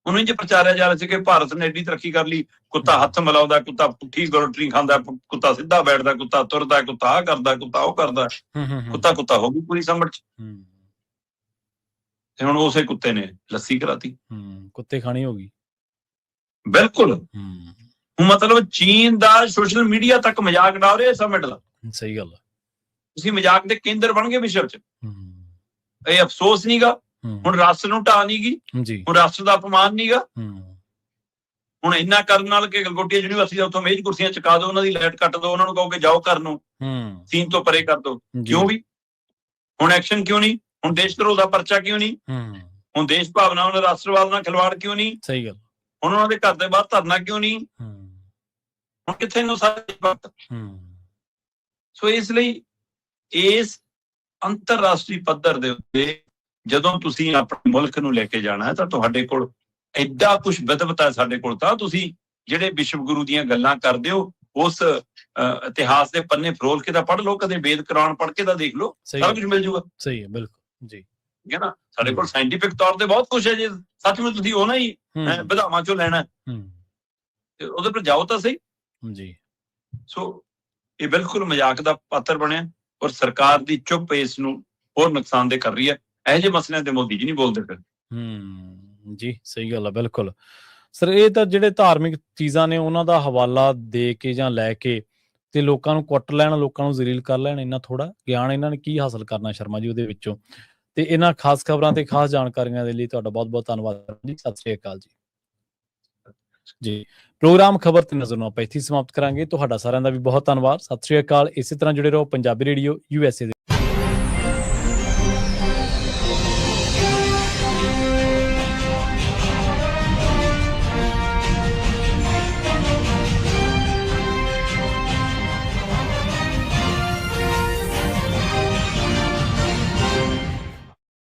ਉਹਨੂੰ ਇੰਝ ਪ੍ਰਚਾਰਿਆ ਜਾ ਰਿਹਾ ਸੀ ਕਿ ਭਾਰਤ ਨੇ ਐਡੀ ਤਰੱਕੀ ਕਰ ਲਈ, ਕੁੱਤਾ ਹੱਥ ਮਿਲਾਉਂਦਾ, ਕੁੱਤਾ ਪੁੱਠੀ ਗੋਲਟਰੀ ਖਾਂਦਾ, ਕੁੱਤਾ ਸਿੱਧਾ ਬੈਠਦਾ, ਕੁੱਤਾ ਤੁਰਦਾ, ਕੁੱਤਾ ਆਹ ਕਰਦਾ, ਕੁੱਤਾ ਉਹ ਕਰਦਾ, ਕੁੱਤਾ ਹੋ ਗਈ ਪੂਰੀ ਸਮਝ 'ਚ। ਤੇ ਹੁਣ ਉਸੇ ਕੁੱਤੇ ਨੇ ਲੱਸੀ ਕਰਾਤੀ, ਕੁੱਤੇ ਖਾਣੀ ਹੋ ਗਈ। ਬਿਲਕੁਲ। ਮਤਲਬ ਚੀਨ ਦਾ ਸੋਸ਼ਲ ਮੀਡੀਆ ਤੱਕ ਮਜ਼ਾਕ ਉਡਾ ਰਿਹਾ ਸਮਿਟ ਦਾ। ਸਹੀ ਗੱਲ। ਤੁਸੀਂ ਮਜ਼ਾਕ ਦੇ ਕੇਂਦਰ ਬਣ ਗਏ ਵਿਸ਼ਵ 'ਚ। ਇਹ ਅਫਸੋਸ ਨਹੀਂਗਾ, ਹੁਣ ਰਾਸ਼ਟਰ ਨੂੰ ਢਾਹ ਨੀ ਗਈ, ਹੁਣ ਰਾਸ਼ਟਰ ਦਾ ਅਪਮਾਨ ਨਹੀਂਗਾ। ਹੁਣ ਇੰਨਾ ਕਰਨ ਨਾਲ ਕਿ ਗਲਗੋਟੀਆ ਯੂਨੀਵਰਸਿਟੀ ਦਾ ਉੱਥੋਂ ਮੇਜ਼ ਕੁਰਸੀਆਂ ਚੁਕਾ ਦਿਓ, ਉਹਨਾਂ ਦੀ ਲਾਈਟ ਕੱਟ ਦਿਓ, ਉਹਨਾਂ ਨੂੰ ਕਹੋ ਕਿ ਜਾਓ ਘਰ ਨੂੰ, ਸੀਨ ਤੋਂ ਪਰੇ ਕਰ ਦਿਓ। ਕਿਉਂ ਵੀ ਹੁਣ ਐਕਸ਼ਨ ਕਿਉਂ ਨਹੀਂ? ਹੁਣ ਦੇਸ਼ ਧਰੋਹ ਦਾ ਪਰਚਾ ਕਿਉਂ ਨਹੀਂ? ਹੁਣ ਦੇਸ਼ ਭਾਵਨਾ ਨਾਲ, ਰਾਸ਼ਟਰਵਾਦ ਨਾਲ ਖਿਲਵਾੜ ਕਿਉਂ ਨਹੀਂ? ਸਹੀ ਗੱਲ। ਹੁਣ ਉਹਨਾਂ ਦੇ ਘਰ ਦੇ ਬਾਹਰ ਧਰਨਾ ਕਿਉਂ ਨਹੀਂ? ਹੁਣ ਕਿੱਥੇ ਨੂੰ ਸਾਰੇ ਵਕਤ। ਸੋ ਇਸ ਲਈ ਇਸ ਅੰਤਰਰਾਸ਼ਟਰੀ ਪੱਧਰ ਦੇ ਉੱਤੇ ਜਦੋਂ ਤੁਸੀਂ ਆਪਣੇ ਮੁਲਕ ਨੂੰ ਲੈ ਕੇ ਜਾਣਾ ਹੈ ਤਾਂ ਤੁਹਾਡੇ ਕੋਲ ਐਡਾ ਕੁਛ ਵਿਦਵਤਾ ਸਾਡੇ ਕੋਲ। ਤਾਂ ਤੁਸੀਂ ਜਿਹੜੇ ਵਿਸ਼ਵ ਗੁਰੂ ਦੀਆਂ ਗੱਲਾਂ ਕਰਦੇ ਹੋ, ਉਸ ਇਤਿਹਾਸ ਦੇ ਪੰਨੇ ਫਰੋਲ ਕੇ ਤਾਂ ਪੜ੍ਹ ਲਓ, ਕਦੇ ਵੇਦ ਕੁਰਾਨ ਪੜ੍ਹ ਕੇ ਤਾਂ ਦੇਖ ਲਓ, ਸਾਰਾ ਕੁਝ ਮਿਲ ਜੂਗਾ। ਸਹੀ ਹੈ, ਬਿਲਕੁਲ ਜੀ। ਠੀਕ ਹੈ ਨਾ, ਸਾਡੇ ਕੋਲ ਸਾਇੰਟੀਫਿਕ ਤੌਰ ਤੇ ਬਹੁਤ ਕੁਛ ਹੈ। ਜੇ ਸੱਚਮੁੱਚ ਤੁਸੀਂ ਉਹਨਾਂ ਹੀ ਵਿਧਾਵਾਂ ਚੋਂ ਲੈਣਾ ਤੇ ਉਹਦੇ ਪਰ ਜਾਓ ਤਾਂ ਸਹੀ ਜੀ। ਸੋ ਇਹ ਬਿਲਕੁਲ ਮਜ਼ਾਕ ਦਾ ਪਾਤਰ ਬਣਿਆ। ਔਰ ਸਰਕਾਰ ਦੀ ਚੁੱਪ ਇਸ ਨੂੰ ਹੋਰ ਨੁਕਸਾਨਦੇਹ ਕਰ ਰਹੀ ਹੈ। ਇਹੋ ਜਿਹੇ ਮਸਲਿਆਂ ਤੇ ਮੋਦੀ ਜੀ ਨਹੀਂ ਬੋਲਦੇ ਫਿਰ। ਜੀ ਸਹੀ ਗੱਲ ਆ, ਬਿਲਕੁਲ ਸਰ। ਇਹ ਤਾਂ ਜਿਹੜੇ ਧਾਰਮਿਕ ਚੀਜ਼ਾਂ ਨੇ ਉਹਨਾਂ ਦਾ ਹਵਾਲਾ ਦੇ ਕੇ ਜਾਂ ਲੈ ਕੇ ਤੇ ਲੋਕਾਂ ਨੂੰ ਕੁੱਟ ਲੈਣ, ਲੋਕਾਂ ਨੂੰ ਜ਼ਲੀਲ ਕਰ ਲੈਣ, ਇੰਨਾ ਥੋੜਾ ਗਿਆਨ ਇਹਨਾਂ ਨੇ ਕੀ ਹਾਸਲ ਕਰਨਾ ਸ਼ਰਮਾ ਜੀ ਉਹਦੇ ਵਿੱਚੋਂ। ਤੇ ਇਹਨਾਂ ਖਾਸ ਖਬਰਾਂ ਤੇ ਖਾਸ ਜਾਣਕਾਰੀਆਂ ਦੇ ਲਈ ਤੁਹਾਡਾ ਬਹੁਤ ਬਹੁਤ ਧੰਨਵਾਦ ਜੀ। ਸਤਿ ਸ੍ਰੀ ਅਕਾਲ ਜੀ। ਜੀ ਪ੍ਰੋਗਰਾਮ ਖਬਰ ਤੇ ਨਜ਼ਰ ਨੂੰ ਆਪਾਂ ਇੱਥੇ ਸਮਾਪਤ ਕਰਾਂਗੇ। ਤੁਹਾਡਾ ਸਾਰਿਆਂ ਦਾ ਵੀ ਬਹੁਤ ਧੰਨਵਾਦ। ਸਤਿ ਸ੍ਰੀ ਅਕਾਲ। ਇਸੇ ਤਰ੍ਹਾਂ ਜੁੜੇ ਰਹੋ ਪੰਜਾਬੀ ਰੇਡੀਓ USA ਦੇ